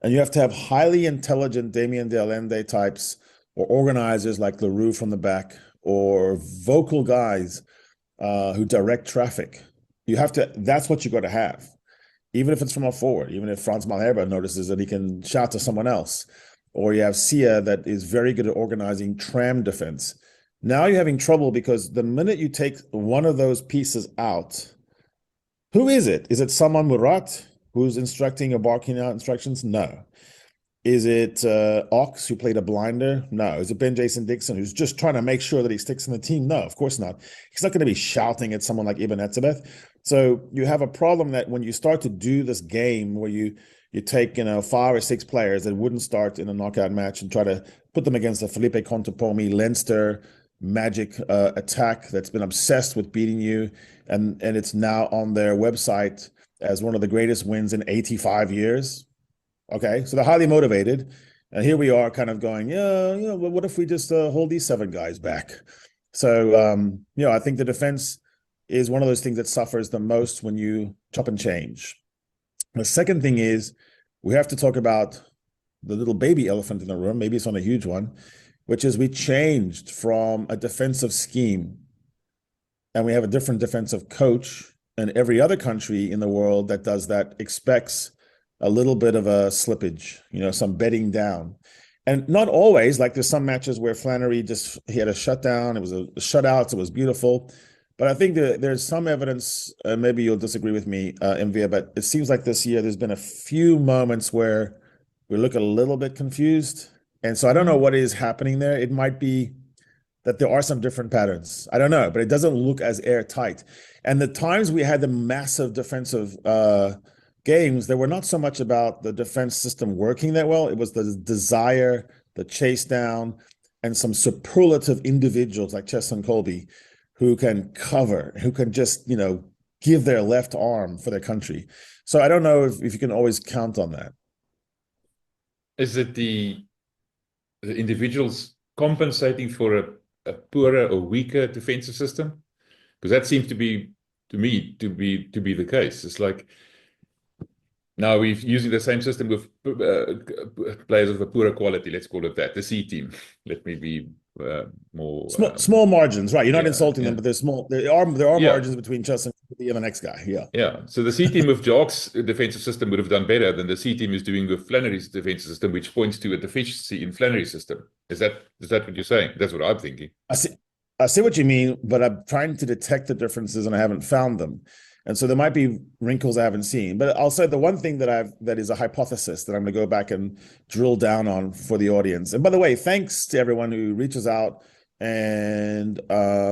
And you have to have highly intelligent Damien de Allende types, or organizers like LaRue from the back, or vocal guys who direct traffic. That's what you got to have. Even if it's from a forward, even if Frans Malherbe notices that he can shout to someone else, or you have Sia that is very good at organizing tram defense. Now you're having trouble because the minute you take one of those pieces out, who is it? Is it Saman Murat who's instructing or barking out instructions? No. Is it Ox, who played a blinder? No. Is it Ben Jason Dixon, who's just trying to make sure that he sticks in the team? No, of course not. He's not going to be shouting at someone like Ibn Etzebeth. So you have a problem that when you start to do this game where you take 5 or 6 players that wouldn't start in a knockout match and try to put them against the Felipe Contepomi Leinster magic attack that's been obsessed with beating you, and it's now on their website as one of the greatest wins in 85 years. Okay, so they're highly motivated, and here we are kind of going, well, what if we just hold these 7 guys back? So, I think the defense is one of those things that suffers the most when you chop and change. The second thing is, we have to talk about the little baby elephant in the room. Maybe it's not a huge one, which is we changed from a defensive scheme, and we have a different defensive coach, and every other country in the world that does that expects a little bit of a slippage, some bedding down. And not always, like there's some matches where Flannery he had a shutdown. It was a shutout. It was beautiful. But I think there's some evidence, maybe you'll disagree with me, Mvia, but it seems like this year there's been a few moments where we look a little bit confused. And so I don't know what is happening there. It might be that there are some different patterns. I don't know, but it doesn't look as airtight. And the times we had the massive defensive games, they were not so much about the defense system working that well. It was the desire, the chase down, and some superlative individuals like Chesson Colby who can cover, who can just, give their left arm for their country. So I don't know if you can always count on that. Is it the individuals compensating for a poorer or weaker defensive system? Because that seems to be, to me, to be the case. It's like, now we're using the same system with players of a poorer quality, let's call it that, the C team. Let me be more Small margins, right? You're not yeah, insulting them, yeah. but there's small. There are Yeah. margins between Chus and the next guy. Yeah. Yeah. So the C team with Jock's defensive system would have done better than the C team is doing with Flannery's defensive system, which points to a deficiency in Flannery's system. Is that what you're saying? That's what I'm thinking. I see what you mean, but I'm trying to detect the differences and I haven't found them. And so there might be wrinkles I haven't seen. But I'll say the one thing that is a hypothesis that I'm going to go back and drill down on for the audience. And by the way, thanks to everyone who reaches out and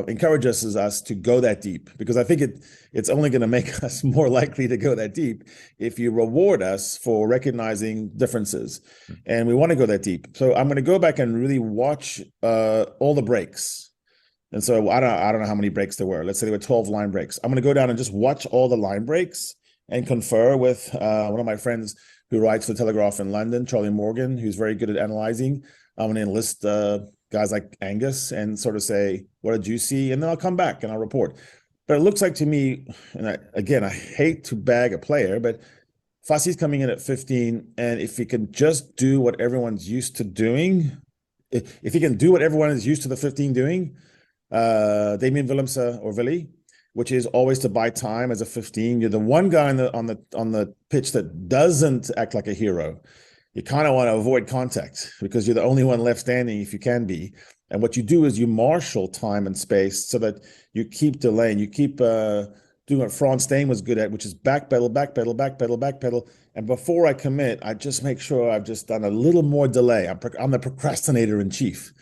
encourages us to go that deep, because I think it's only going to make us more likely to go that deep if you reward us for recognizing differences. And we want to go that deep. So I'm going to go back and really watch all the breaks. And so I don't know how many breaks there were. Let's say there were 12 line breaks. I'm going to go down and just watch all the line breaks and confer with one of my friends who writes for the Telegraph in London, Charlie Morgan, who's very good at analyzing. I'm going to enlist guys like Angus and sort of say, what did you see? And then I'll come back and I'll report. But it looks like to me, and I hate to bag a player, but Fassie's coming in at 15. And if he can just do what everyone's used to doing, if he can do what everyone is used to the 15 doing, Damien Willemse or Willie, which is always to buy time as a 15. You're the one guy on the pitch that doesn't act like a hero. You kind of want to avoid contact because you're the only one left standing if you can be. And what you do is you marshal time and space so that you keep delaying. You keep doing what Franz Stain was good at, which is backpedal, backpedal, backpedal, backpedal. And before I commit, I just make sure I've just done a little more delay. I'm the procrastinator in chief.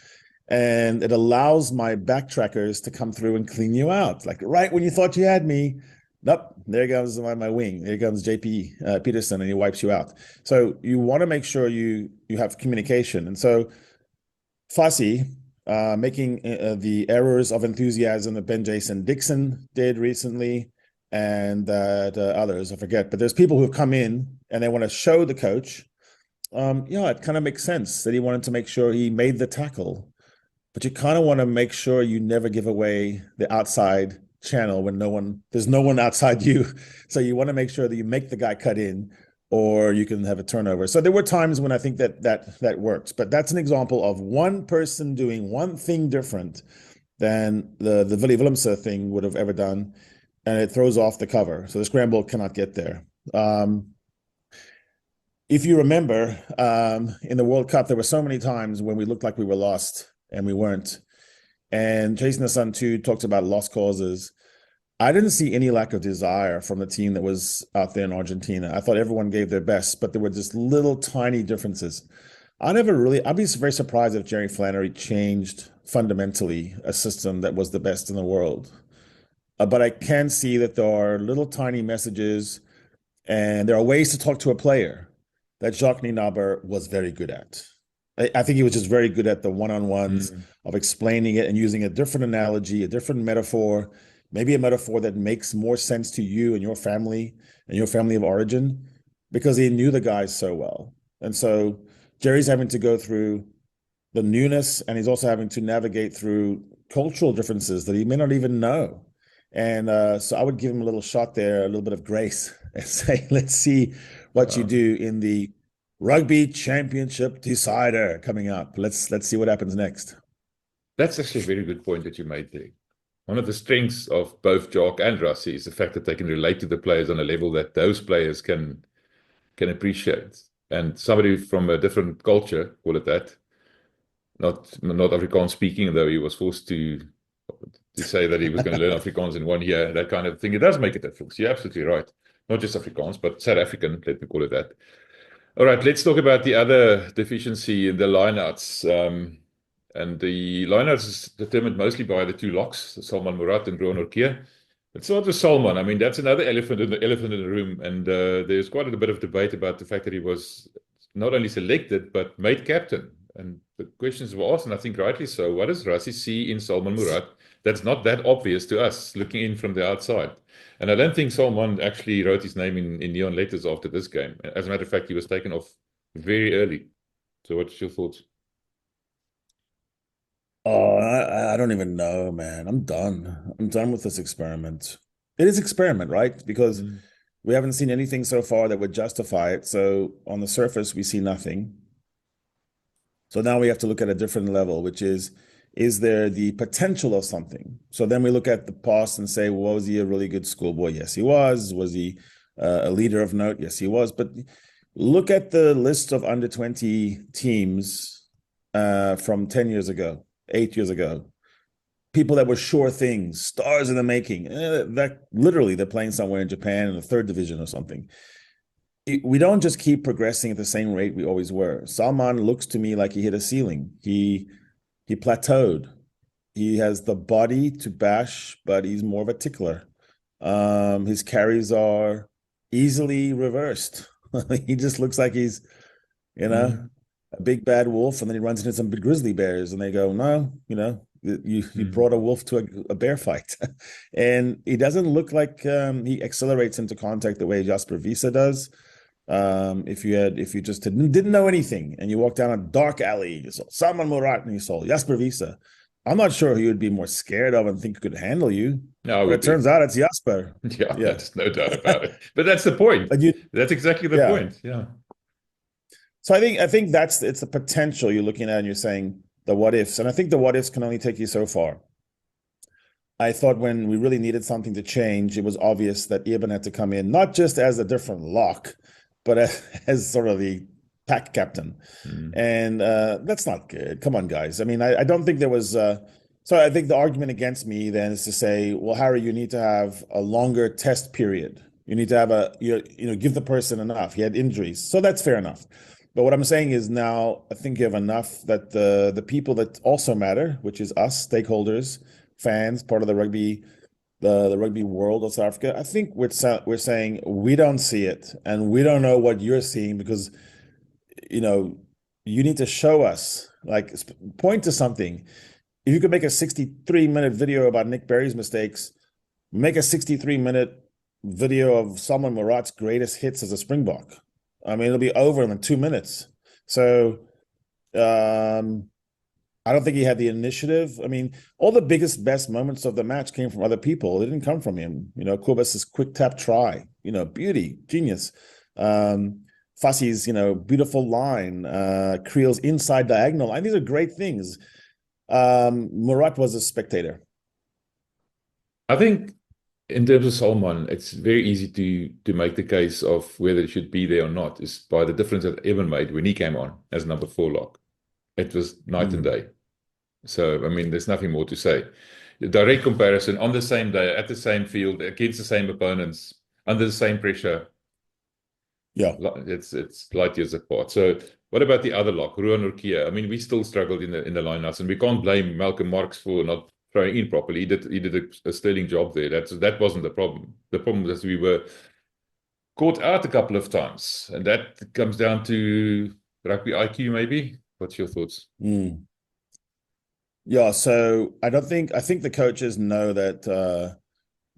And it allows my backtrackers to come through and clean you out. Like right when you thought you had me, nope, there goes my wing. There comes JP Peterson and he wipes you out. So you want to make sure you have communication. And so Fassie making the errors of enthusiasm that Ben Jason Dixon did recently and that others, I forget. But there's people who've come in and they want to show the coach, it kind of makes sense that he wanted to make sure he made the tackle. But you kind of want to make sure you never give away the outside channel when there's no one outside you. So you want to make sure that you make the guy cut in or you can have a turnover. So there were times when I think that works, but that's an example of one person doing one thing different than the Willie Willemse thing would have ever done. And it throws off the cover. So the scramble cannot get there. If you remember, in the World Cup, there were so many times when we looked like we were lost. And we weren't. And Chasing the Sun 2 talks about lost causes. I didn't see any lack of desire from the team that was out there in Argentina. I thought everyone gave their best, but there were just little tiny differences. I'd be very surprised if Jerry Flannery changed fundamentally a system that was the best in the world. But I can see that there are little tiny messages and there are ways to talk to a player that Jacques Nienaber was very good at. I think he was just very good at the one-on-ones of explaining it and using a different analogy, a different metaphor, maybe a metaphor that makes more sense to you and your family of origin, because he knew the guys so well. And so Jerry's having to go through the newness, and he's also having to navigate through cultural differences that he may not even know. And so I would give him a little shot there, a little bit of grace, and say, let's see what you do in the Rugby Championship decider coming up. Let's see what happens next. That's actually a very good point that you made there. One of the strengths of both Jock and Rassie is the fact that they can relate to the players on a level that those players can appreciate. And somebody from a different culture, call it that, not Afrikaans speaking, though he was forced to say that he was going to learn Afrikaans in 1 year, that kind of thing. It does make a difference. You're absolutely right. Not just Afrikaans, but South African, let me call it that. All right, let's talk about the other deficiency in the lineouts. And the lineouts is determined mostly by the two locks, Salman Murat and Bruno Orkier. It's not just Salman. I mean, that's another elephant in the room. And there's quite a bit of debate about the fact that he was not only selected, but made captain. And the questions were asked, and I think rightly so, what does Rassie see in Salman Murat that's not that obvious to us looking in from the outside? And I don't think Salman actually wrote his name in neon letters after this game. As a matter of fact, he was taken off very early. So what's your thoughts? Oh, I don't even know, man. I'm done. I'm done with this experiment. It is experiment, right? Because we haven't seen anything so far that would justify it. So on the surface, we see nothing. So now we have to look at a different level, which is Is there the potential of something? So then we look at the past and say, well, was he a really good schoolboy? Yes, he was. Was he a leader of note? Yes, he was. But look at the list of under 20 teams from 10 years ago, 8 years ago. People that were sure things, stars in the making. That literally they're playing somewhere in Japan in the third division or something. We don't just keep progressing at the same rate we always were. Salman looks to me like he hit a ceiling. He plateaued. He has the body to bash, but he's more of a tickler. His carries are easily reversed. He just looks like he's, a big bad wolf, and then he runs into some big grizzly bears, and they go, no, you brought a wolf to a bear fight. And he doesn't look like he accelerates into contact the way Jasper Wiese does. If you just didn't know anything and you walk down a dark alley, you saw Salman Murat and you saw Jasper Wiese, I'm not sure he would be more scared of and think he could handle you. No, but it turns out it's Jasper. Yeah, that's no doubt about it. But that's the point. That's exactly the point. Yeah. So I think it's the potential you're looking at and you're saying the what ifs. And I think the what ifs can only take you so far. I thought when we really needed something to change, it was obvious that Eben had to come in, not just as a different lock, but as sort of the pack captain. And that's not good. Come on, guys. I mean, I don't think there was... so I think the argument against me then is to say, well, Harry, you need to have a longer test period. You need to have give the person enough. He had injuries. So that's fair enough. But what I'm saying is now I think you have enough that the people that also matter, which is us, stakeholders, fans, part of the rugby world of South Africa, I think we're saying we don't see it and we don't know what you're seeing because, you need to show us, like point to something. If you could make a 63-minute video about Nick Berry's mistakes, make a 63-minute video of Salman Murat's greatest hits as a Springbok. I mean, it'll be over in 2 minutes. So I don't think he had the initiative. I mean, all the biggest, best moments of the match came from other people. They didn't come from him. Kobus's quick tap try, beauty, genius. Fussie's, beautiful line, Creel's inside diagonal. And these are great things. Murat was a spectator. I think in terms of Salman, it's very easy to make the case of whether it should be there or not is by the difference that Evan made when he came on as number 4 lock. It was night and day. So, I mean, there's nothing more to say. The direct comparison on the same day, at the same field, against the same opponents, under the same pressure. Yeah. It's light years apart. So what about the other lock, Ruan Urkia? I mean, we still struggled in the lineouts, and we can't blame Malcolm Marx for not throwing in properly. He did a sterling job there. That wasn't the problem. The problem was we were caught out a couple of times, and that comes down to rugby IQ, maybe. What's your thoughts? Yeah, so I think the coaches know that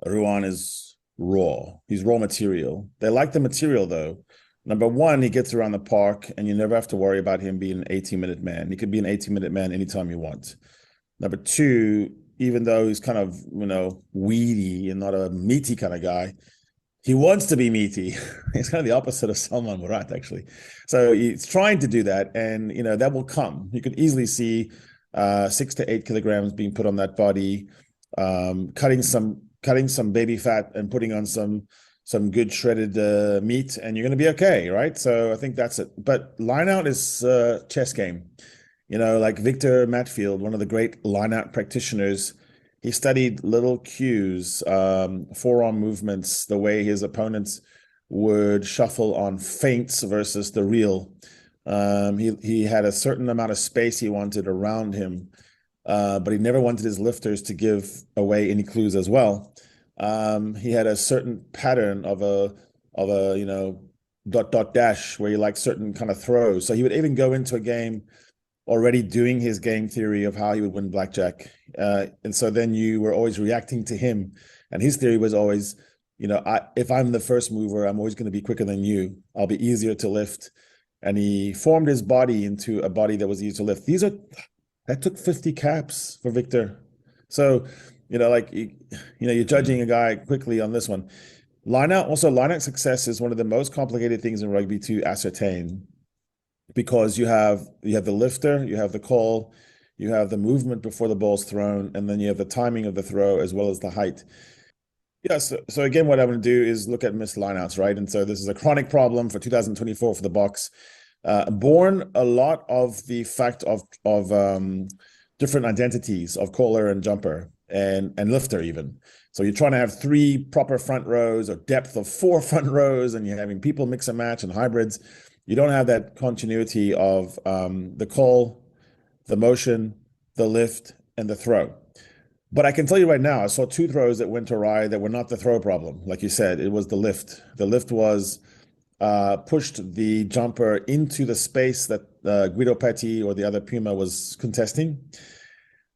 Ruan is raw. He's raw material. They like the material, though. Number one, he gets around the park, and you never have to worry about him being an 18-minute man. He could be an 18-minute man anytime you want. Number two, even though he's kind of, weedy and not a meaty kind of guy, he wants to be meaty. He's kind of the opposite of Salman Murat, actually. So he's trying to do that, and, that will come. You could easily see 6 to 8 kilograms being put on that body, cutting some baby fat and putting on some good shredded meat, and you're going to be okay, right? So I think that's it. But lineout is chess game. Like Victor Matfield, one of the great lineout practitioners, he studied little cues, forearm movements, the way his opponents would shuffle on feints versus the real. He had a certain amount of space he wanted around him, but he never wanted his lifters to give away any clues as well. He had a certain pattern of a dot dash where he liked certain kind of throws. So he would even go into a game already doing his game theory of how he would win blackjack. And so then you were always reacting to him. And his theory was always, if I'm the first mover, I'm always going to be quicker than you. I'll be easier to lift. And he formed his body into a body that was easier to lift. That took 50 caps for Victor. So, you're judging a guy quickly on this one. Lineout success is one of the most complicated things in rugby to ascertain, because you have the lifter, you have the call, you have the movement before the ball's thrown, and then you have the timing of the throw as well as the height. Yeah, so again, what I'm going to do is look at missed lineouts, right? And so this is a chronic problem for 2024 for the Boks. Born a lot of the fact of different identities of caller and jumper and lifter even. So you're trying to have 3 proper front rows or depth of 4 front rows, and you're having people mix and match and hybrids. You don't have that continuity of the call, the motion, the lift, and the throw. But I can tell you right now, I saw 2 throws that went awry that were not the throw problem. Like you said, it was the lift. The lift was pushed the jumper into the space that Guido Petty or the other Puma was contesting.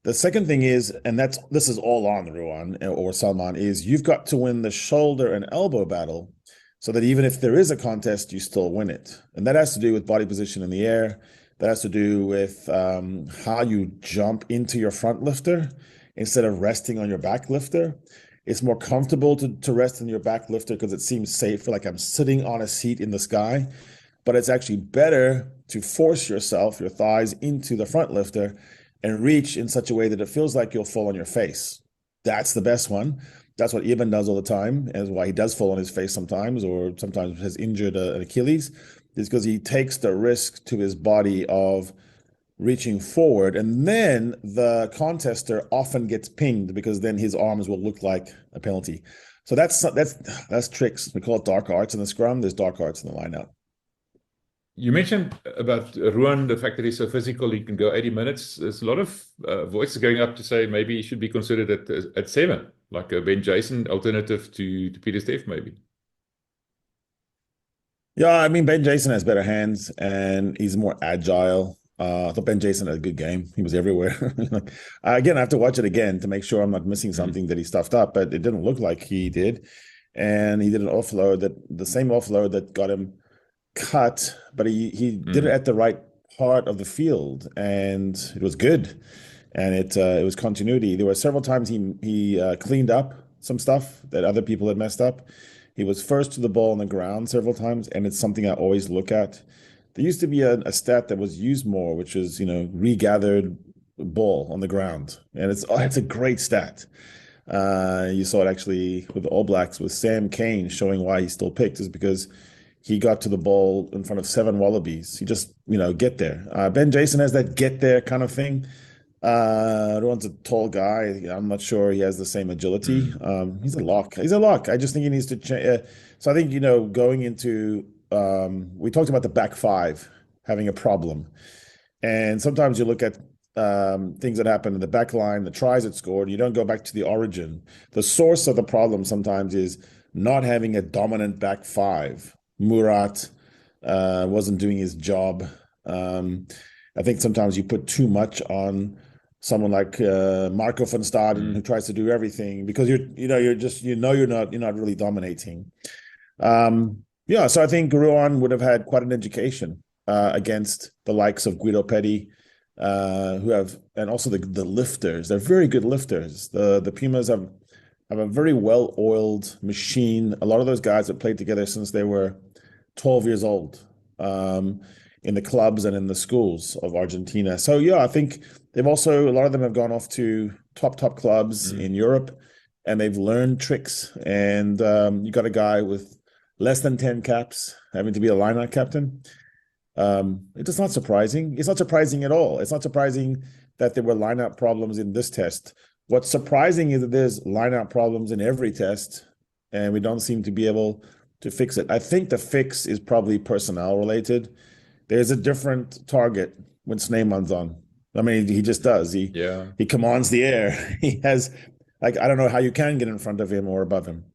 The second thing is, and this is all on Ruan or Salman, is you've got to win the shoulder and elbow battle so that even if there is a contest, you still win it. And that has to do with body position in the air. That has to do with how you jump into your front lifter instead of resting on your back lifter. It's more comfortable to rest on your back lifter because it seems safer, like I'm sitting on a seat in the sky. But it's actually better to force yourself, your thighs, into the front lifter and reach in such a way that it feels like you'll fall on your face. That's the best one. That's what Eben does all the time, and why he does fall on his face sometimes, or sometimes has injured an Achilles, is because he takes the risk to his body of reaching forward, and then the contester often gets pinged because then his arms will look like a penalty. So that's tricks. We call it dark arts in the scrum. There's dark arts in the lineout. You mentioned about Ruan, the fact that he's so physical, he can go 80 minutes. There's a lot of voices going up to say maybe he should be considered at 7, like a Ben Jason alternative to Peter Steff, maybe. Yeah, I mean, Ben Jason has better hands and he's more agile. I thought Ben Jason had a good game. He was everywhere. Again, I have to watch it again to make sure I'm not missing something that he stuffed up, but it didn't look like he did. And he did an offload, the same offload that got him cut, but he did it at the right part of the field, and it was good, and it was continuity. There were several times he cleaned up some stuff that other people had messed up. He was first to the ball on the ground several times, and it's something I always look at. There used to be a stat that was used more, which is regathered ball on the ground, and it's a great stat. You saw it actually with the All Blacks with Sam Cane showing why he's still picked is because he got to the ball in front of 7 wallabies. He just, get there. Ben Jason has that get there kind of thing. Ruan's a tall guy. I'm not sure he has the same agility. He's a lock. I just think he needs to change. So I think, going into, we talked about the back 5 having a problem. And sometimes you look at things that happen in the back line, the tries it scored, you don't go back to the origin. The source of the problem sometimes is not having a dominant back 5. Murat wasn't doing his job. I think sometimes you put too much on someone like Marco van Staden, who tries to do everything because you're not really dominating. So I think Ruan would have had quite an education against the likes of Guido Petty, who have, and also the lifters. They're very good lifters. The Pumas have a very well-oiled machine. A lot of those guys have played together since they were 12 years old in the clubs and in the schools of Argentina. So I think a lot of them have gone off to top clubs in Europe, and they've learned tricks. And you got a guy with less than 10 caps having to be a lineout captain. It's not surprising. It's not surprising at all. It's not surprising that there were lineout problems in this test. What's surprising is that there's lineout problems in every test, and we don't seem to be able to fix it. I think the fix is probably personnel related. There's a different target when Sneeman's on. I mean, he just does. He commands the air. He has, I don't know how you can get in front of him or above him.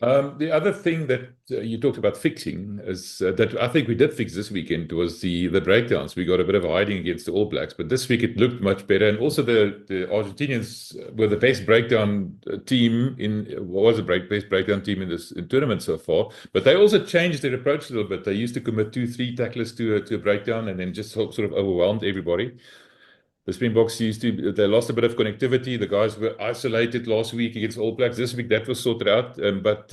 The other thing that you talked about fixing is that I think we did fix this weekend was the breakdowns. We got a bit of a hiding against the All Blacks, but this week it looked much better. And also the Argentinians were the best breakdown team best breakdown team in tournament so far. But they also changed their approach a little bit. They used to commit 2-3 tacklers to a breakdown and then just sort of overwhelmed everybody. The Springboks they lost a bit of connectivity. The guys were isolated last week against All Blacks. This week that was sorted out. But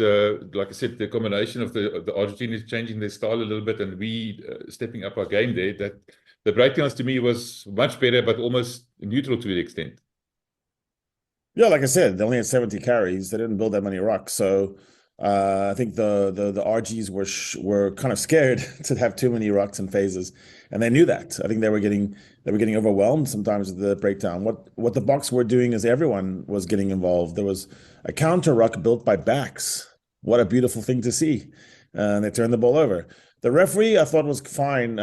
like I said, the combination of the Argentinians changing their style a little bit and we stepping up our game there, that the breakdowns to me was much better, but almost neutral to the extent. Yeah, like I said, they only had 70 carries. They didn't build that many rucks. So I think the RGs were kind of scared to have too many rucks and phases, and they knew that. I think they were getting overwhelmed sometimes with the breakdown. What the Boks were doing is everyone was getting involved. There was a counter ruck built by backs. What a beautiful thing to see. And they turned the ball over. The referee, I thought, was fine.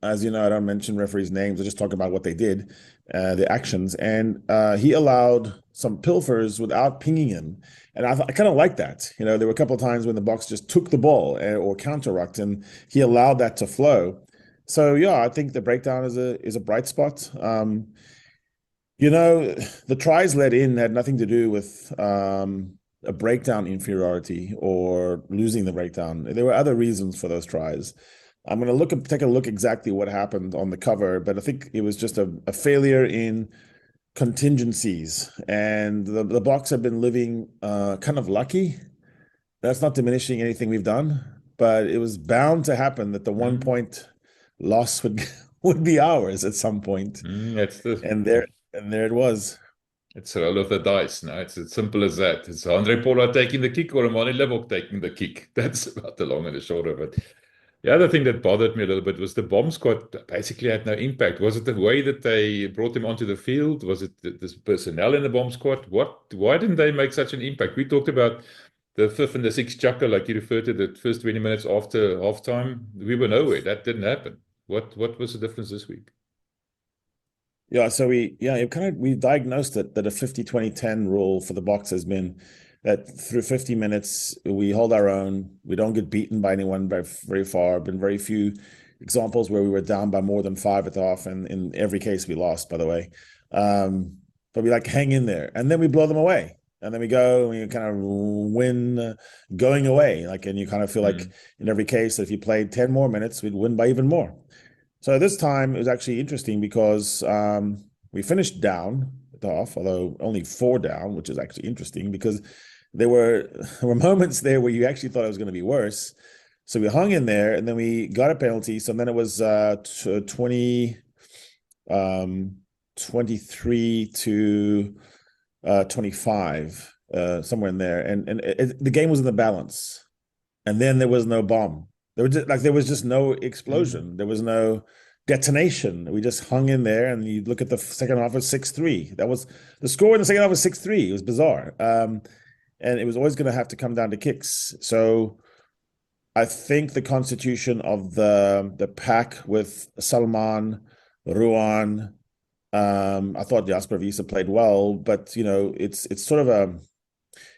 As you know, I don't mention referees' names. I just talk about what they did, the actions. And he allowed some pilfers without pinging him. And I kind of like that. You know, there were a couple of times when the Boks just took the ball or counter-rucked, and he allowed that to flow. So, yeah, I think the breakdown is a bright spot. You know, the tries let in had nothing to do with a breakdown inferiority or losing the breakdown. There were other reasons for those tries. I'm going to take a look exactly what happened on the cover, but I think it was just a failure in contingencies. And the Boks have been living kind of lucky. That's not diminishing anything we've done, but it was bound to happen that the 1 point loss would be ours at some point. And there it was. It's a roll of the dice. No, it's as simple as that. It's Andre Pollard taking the kick or Manie Libbok taking the kick. That's about the long and the short of it. The other thing that bothered me a little bit was the bomb squad basically had no impact. Was it the way that they brought him onto the field? Was it this personnel in the bomb squad? Why didn't they make such an impact? We talked about the fifth and the sixth chucker, like you referred to, the first 20 minutes after halftime. We were nowhere. That didn't happen. What was the difference this week? Yeah, so we diagnosed it that a 50-20-10 rule for the Boks has been that through 50 minutes we hold our own. We don't get beaten by anyone very, very far. Been very few examples where we were down by more than 5 at the half, and in every case we lost, by the way. But we hang in there, and then we blow them away, and then we go and we kind of win going away. And you kind of feel like in every case that if you played 10 more minutes, we'd win by even more. So this time it was actually interesting because we finished down at the half, although only 4 down, which is actually interesting because there were moments there where you actually thought it was going to be worse. So we hung in there, and then we got a penalty. So then it was 23 to 25, somewhere in there, and the game was in the balance. And then there was no bomb. There was just no explosion. There was no detonation. We just hung in there, and you look at the second half, was 6-3. That was the score in the second half was 6-3. It was bizarre. And it was always going to have to come down to kicks. So I think the constitution of the pack with Salman, Ruan, I thought Jasper Wiese played well, but it's sort of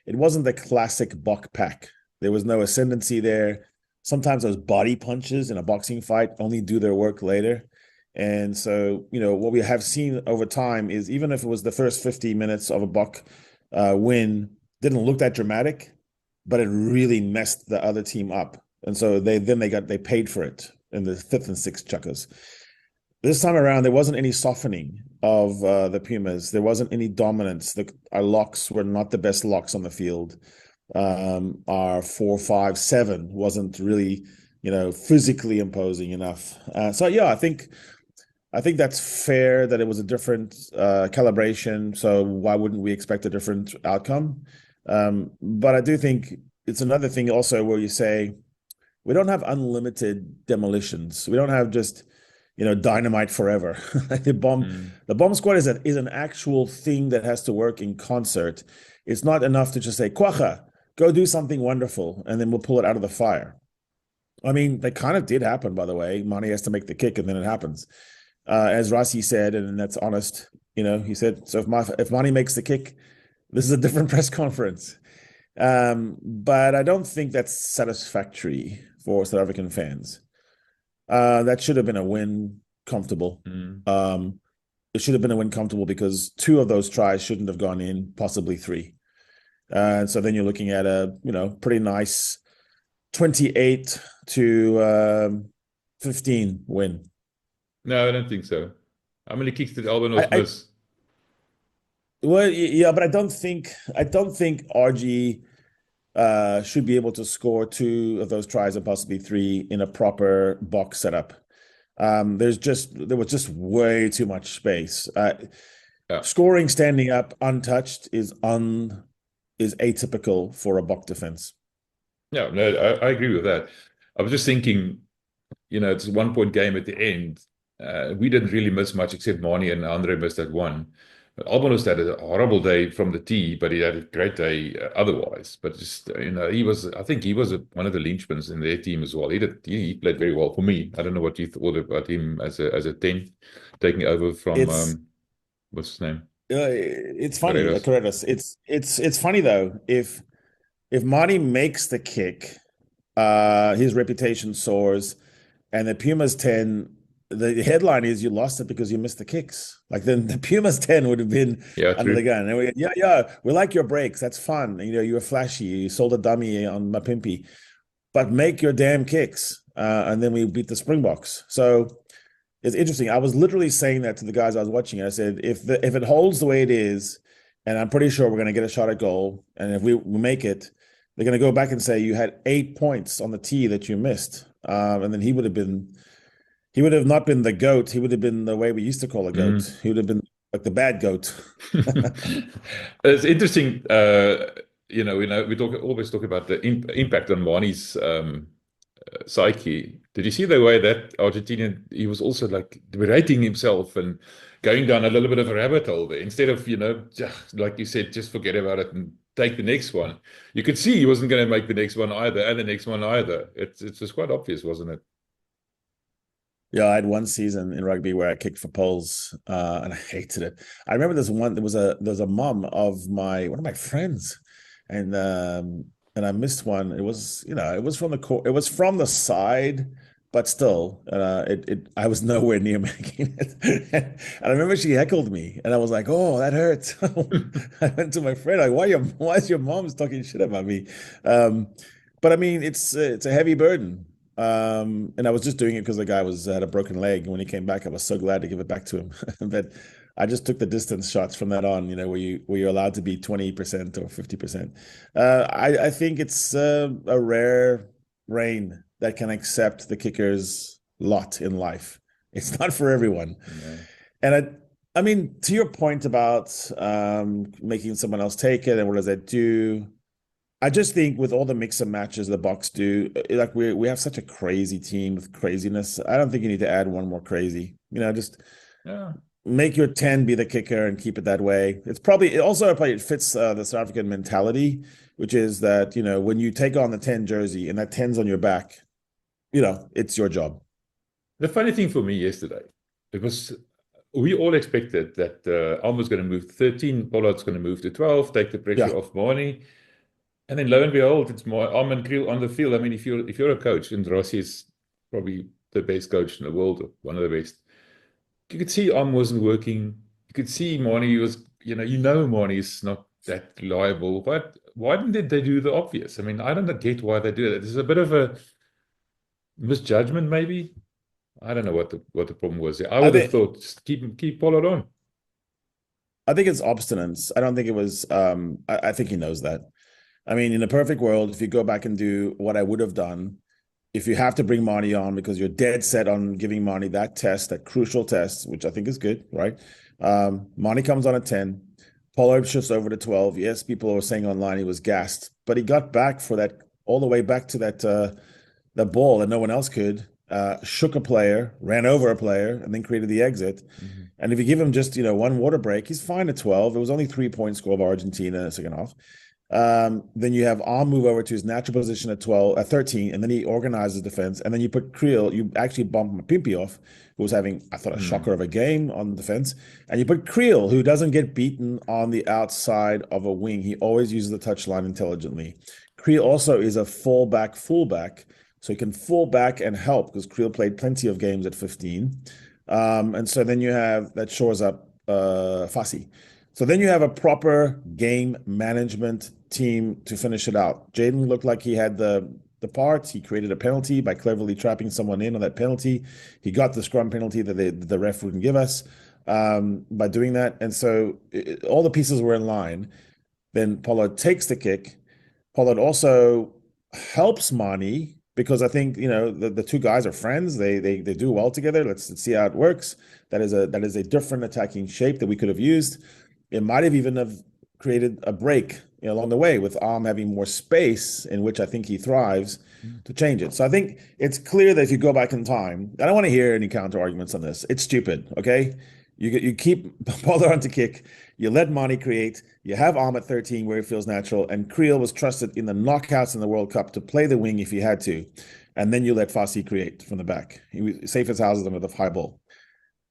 it wasn't the classic Bok pack. There was no ascendancy there. Sometimes those body punches in a boxing fight only do their work later. And so, what we have seen over time is even if it was the first 50 minutes of a Bok win, didn't look that dramatic, but it really messed the other team up. And so they paid for it in the fifth and sixth chuckers. This time around, there wasn't any softening of the Pumas. There wasn't any dominance. Our locks were not the best locks on the field. Our 4, 5, 7 wasn't really, physically imposing enough. So yeah, I think that's fair that it was a different calibration. So why wouldn't we expect a different outcome? But I do think it's another thing also where you say we don't have unlimited demolitions. We don't have just dynamite forever. The bomb squad is an actual thing that has to work in concert. It's not enough to just say, Kwacha, go do something wonderful, and then we'll pull it out of the fire. I mean, that kind of did happen, by the way. Manie has to make the kick, and then it happens. As Rassie said, and that's honest, he said, so if Manie makes the kick, this is a different press conference. But I don't think that's satisfactory for South African fans. That should have been a win comfortable. It should have been a win comfortable because 2 of those tries shouldn't have gone in, possibly 3. So then you're looking at a pretty nice 28 to 15 win. No, I don't think so. How many kicks did Albinos miss? Well, yeah, but I don't think RG should be able to score 2 of those tries and possibly 3 in a proper box setup. There was just way too much space. Yeah. Scoring standing up untouched is atypical for a Bok defense. Yeah, no, I agree with that. I was just thinking, it's a 1 point game at the end. We didn't really miss much except Manie and Andre missed that one. But Albonos had a horrible day from the tee, but he had a great day otherwise. But just, I think he was one of the linchpins in their team as well. He played very well for me. I don't know what you thought about him as a 10, taking over from, It's what's his name? it's funny, Carreras. Carreras. It's funny though. If Manie makes the kick, his reputation soars, and the Pumas 10, the headline is you lost it because you missed the kicks. Like then the Pumas 10 would have been Yeah, under the true. gun. And we like your breaks. That's fun. You were flashy. You sold a dummy on Mapimpi, but make your damn kicks. And then we beat the Springboks. So it's interesting. I was literally saying that to the guys I was watching. I said, if it holds the way it is, and I'm pretty sure we're going to get a shot at goal, and if we make it, they're going to go back and say you had 8 points on the tee that you missed, and then he would have not been the goat. He would have been the way we used to call a goat. Mm. He would have been like the bad goat. It's interesting. We always talk about the impact on Manie's psyche. Did you see the way that Argentinian, he was also like berating himself and going down a little bit of a rabbit hole there instead of, like you said, just forget about it and take the next one. You could see he wasn't going to make the next one either and the next one either. It was quite obvious, wasn't it? Yeah, I had one season in rugby where I kicked for poles, and I hated it. I remember there was a mom of one of my friends, and I missed one. It was from the court, it was from the side, but still, I was nowhere near making it. And I remember she heckled me, and I was like, "Oh, that hurts." I went to my friend, like, why is your mom's talking shit about me?" Um, but I mean, it's a heavy burden. And I was just doing it because the guy had a broken leg. And when he came back, I was so glad to give it back to him. But I just took the distance shots from that on, where you're allowed to be 20% or 50%. I think it's a rare brain that can accept the kicker's lot in life. It's not for everyone. Yeah. And I mean, to your point about making someone else take it and what does that do? I just think with all the mix and matches the Boks do, like we have such a crazy team with craziness. I don't think you need to add one more crazy. Just Yeah. make your 10 be the kicker and keep it that way. It fits the South African mentality, which is that, when you take on the 10 jersey and that 10's on your back, it's your job. The funny thing for me yesterday, it was we all expected that Alm was going to move to 13, Pollard's going to move to 12, take the pressure Yeah. off Manie. And then lo and behold, it's more Alm and Kriel on the field. I mean, if you're a coach, and Rassie is probably the best coach in the world, or one of the best, you could see Alm wasn't working. You could see Manie was, Manie is not that reliable. But why didn't they do the obvious? I mean, I don't get why they do that. There's a bit of a misjudgment, maybe. I don't know what the problem was there. I I would have think thought just keep Pollard on. I think it's obstinance. I don't think it was I think he knows that. I mean, in a perfect world, if you go back and do what I would have done, if you have to bring Manie on because you're dead set on giving Manie that test, that crucial test, which I think is good, right? Manie comes on at 10. Pollard shifts over to 12. Yes, people were saying online he was gassed, but he got back for that all the way back to that ball that no one else could. Shook a player, ran over a player, and then created the exit. Mm-hmm. And if you give him just one water break, he's fine at 12. It was only 3 point score by Argentina in the second half. Then you have Arm move over to his natural position at 13, and then he organizes defense. And then you put Kriel, you actually bump Mapimpi off, who was having, I thought, a shocker of a game on defense. And you put Kriel, who doesn't get beaten on the outside of a wing. He always uses the touchline intelligently. Kriel also is a fullback, so he can fall back and help because Kriel played plenty of games at 15. And so then you have that shores up Fassi. So then you have a proper game management team to finish it out. Jaden looked like he had the parts. He created a penalty by cleverly trapping someone in on that penalty. He got the scrum penalty that the ref wouldn't give us by doing that. And so all the pieces were in line. Then Pollard takes the kick. Pollard also helps Manie because I think, the two guys are friends. They do well together. Let's see how it works. That is a different attacking shape that we could have used. It might have even have created a break along the way, with Arm having more space, in which I think he thrives, to change it. So I think it's clear that if you go back in time, I don't want to hear any counter arguments on this. It's stupid, okay? You keep Balder to kick, you let Manie create, you have Arm at 13 where it feels natural, and Creel was trusted in the knockouts in the World Cup to play the wing if he had to, and then you let Fassi create from the back. He was safe as houses under the high ball.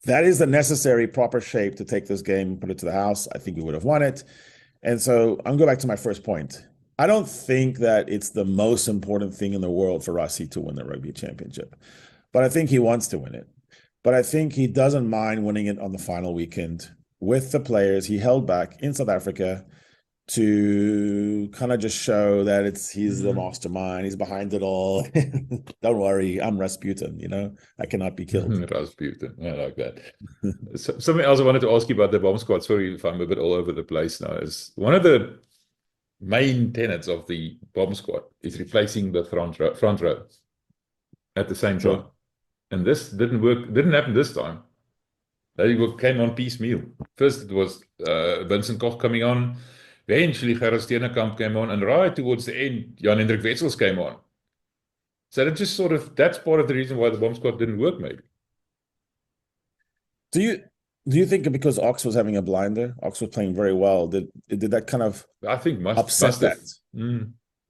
That is the necessary proper shape to take this game and put it to the house. I think we would have won it. And so I'm going back to my first point. I don't think that it's the most important thing in the world for Rassie to win the rugby championship, but I think he wants to win it. But I think he doesn't mind winning it on the final weekend with the players he held back in South Africa, to kind of just show that he's the mastermind, he's behind it all. Don't worry, I'm Rasputin, I cannot be killed. Rasputin, I like that. Something else I wanted to ask you about the bomb squad. Sorry if I'm a bit all over the place now. Is one of the main tenets of the bomb squad is replacing the front row at the same time. And this didn't happen this time. They came on piecemeal. First it was Vincent Koch coming on. Eventually, Gerard Steenekamp came on, and right towards the end, Jan-Hendrik Wessels came on. So that just that's part of the reason why the bomb squad didn't work, maybe. Do you think because Ox was having a blinder, Ox was playing very well, did that kind of I think upset that?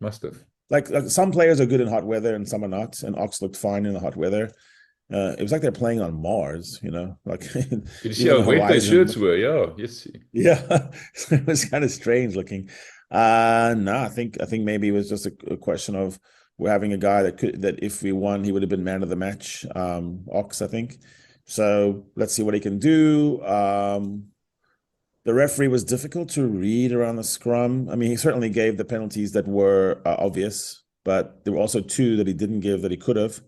Must have. Like some players are good in hot weather and some are not, and Ox looked fine in the hot weather. It was like they're playing on Mars, like you see how wet their shirts were, yeah. Yes. Yeah, it was kind of strange looking. No, I think maybe it was just a question of we're having a guy that if we won, he would have been man of the match, Ox, I think. So let's see what he can do. The referee was difficult to read around the scrum. I mean, he certainly gave the penalties that were obvious, but there were also two that he didn't give that he could have.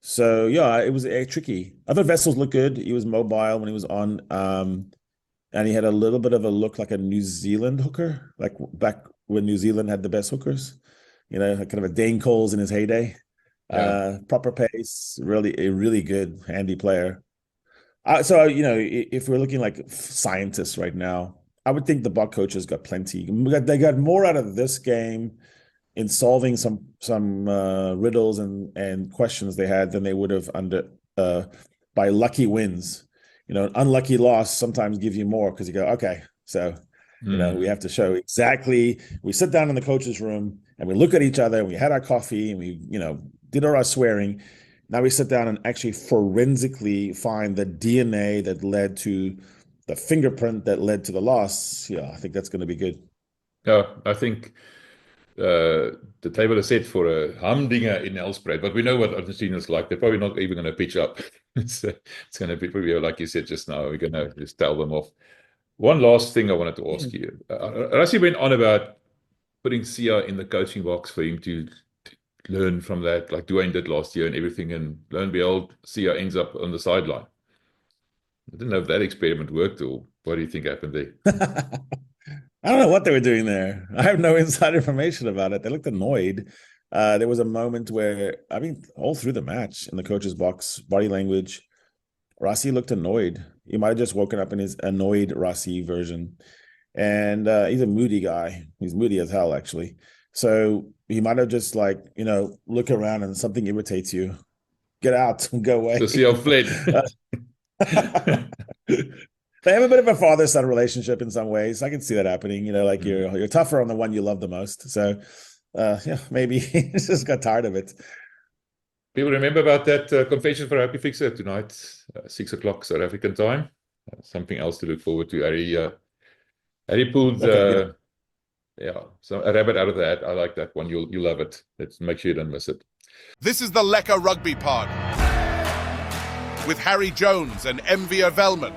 So, yeah, it was tricky. I thought Wessels looked good. He was mobile when he was on. And he had a little bit of a look like a New Zealand hooker, like back when New Zealand had the best hookers, kind of a Dane Coles in his heyday. Yeah. Proper pace, a really good, handy player. So, if we're looking like scientists right now, I would think the Bok coaches got plenty. They got more out of this game in solving some riddles and questions they had than they would have by lucky wins. An unlucky loss sometimes gives you more because you go, okay, so we have to show exactly. We sit down in the coach's room and we look at each other and we had our coffee and we did all our swearing. Now we sit down and actually forensically find the DNA that led to the fingerprint that led to the loss. Yeah, I think that's going to be good. Yeah, I think the table is set for a humdinger in Nelspruit, but we know what Argentina's like. They're probably not even going to pitch up. It's going to be probably, like you said just now, we're going to just tell them off. One last thing I wanted to ask you. Rassie went on about putting Sia in the coaching box for him to learn from that, like Dwayne did last year and everything, and lo and behold, Sia ends up on the sideline. I didn't know if that experiment worked, or what do you think happened there? I don't know what they were doing there. I have no inside information about it. They looked annoyed. There was a moment where, all through the match in the coach's box, body language, Rassie looked annoyed. He might have just woken up in his annoyed Rassie version. And he's a moody guy. He's moody as hell, actually. So he might have just look around and something irritates you. Get out and go away. So see how fled. They have a bit of a father-son relationship in some ways. I can see that happening. You're tougher on the one you love the most. So, maybe he just got tired of it. People remember about that confession for Happy Fixer tonight, 6 o'clock South African time. Something else to look forward to. Harry pulled, so a rabbit out of the hat. I like that one. You'll love it. Let's make sure you don't miss it. This is the Lekker Rugby Pod with Harry Jones and Welman.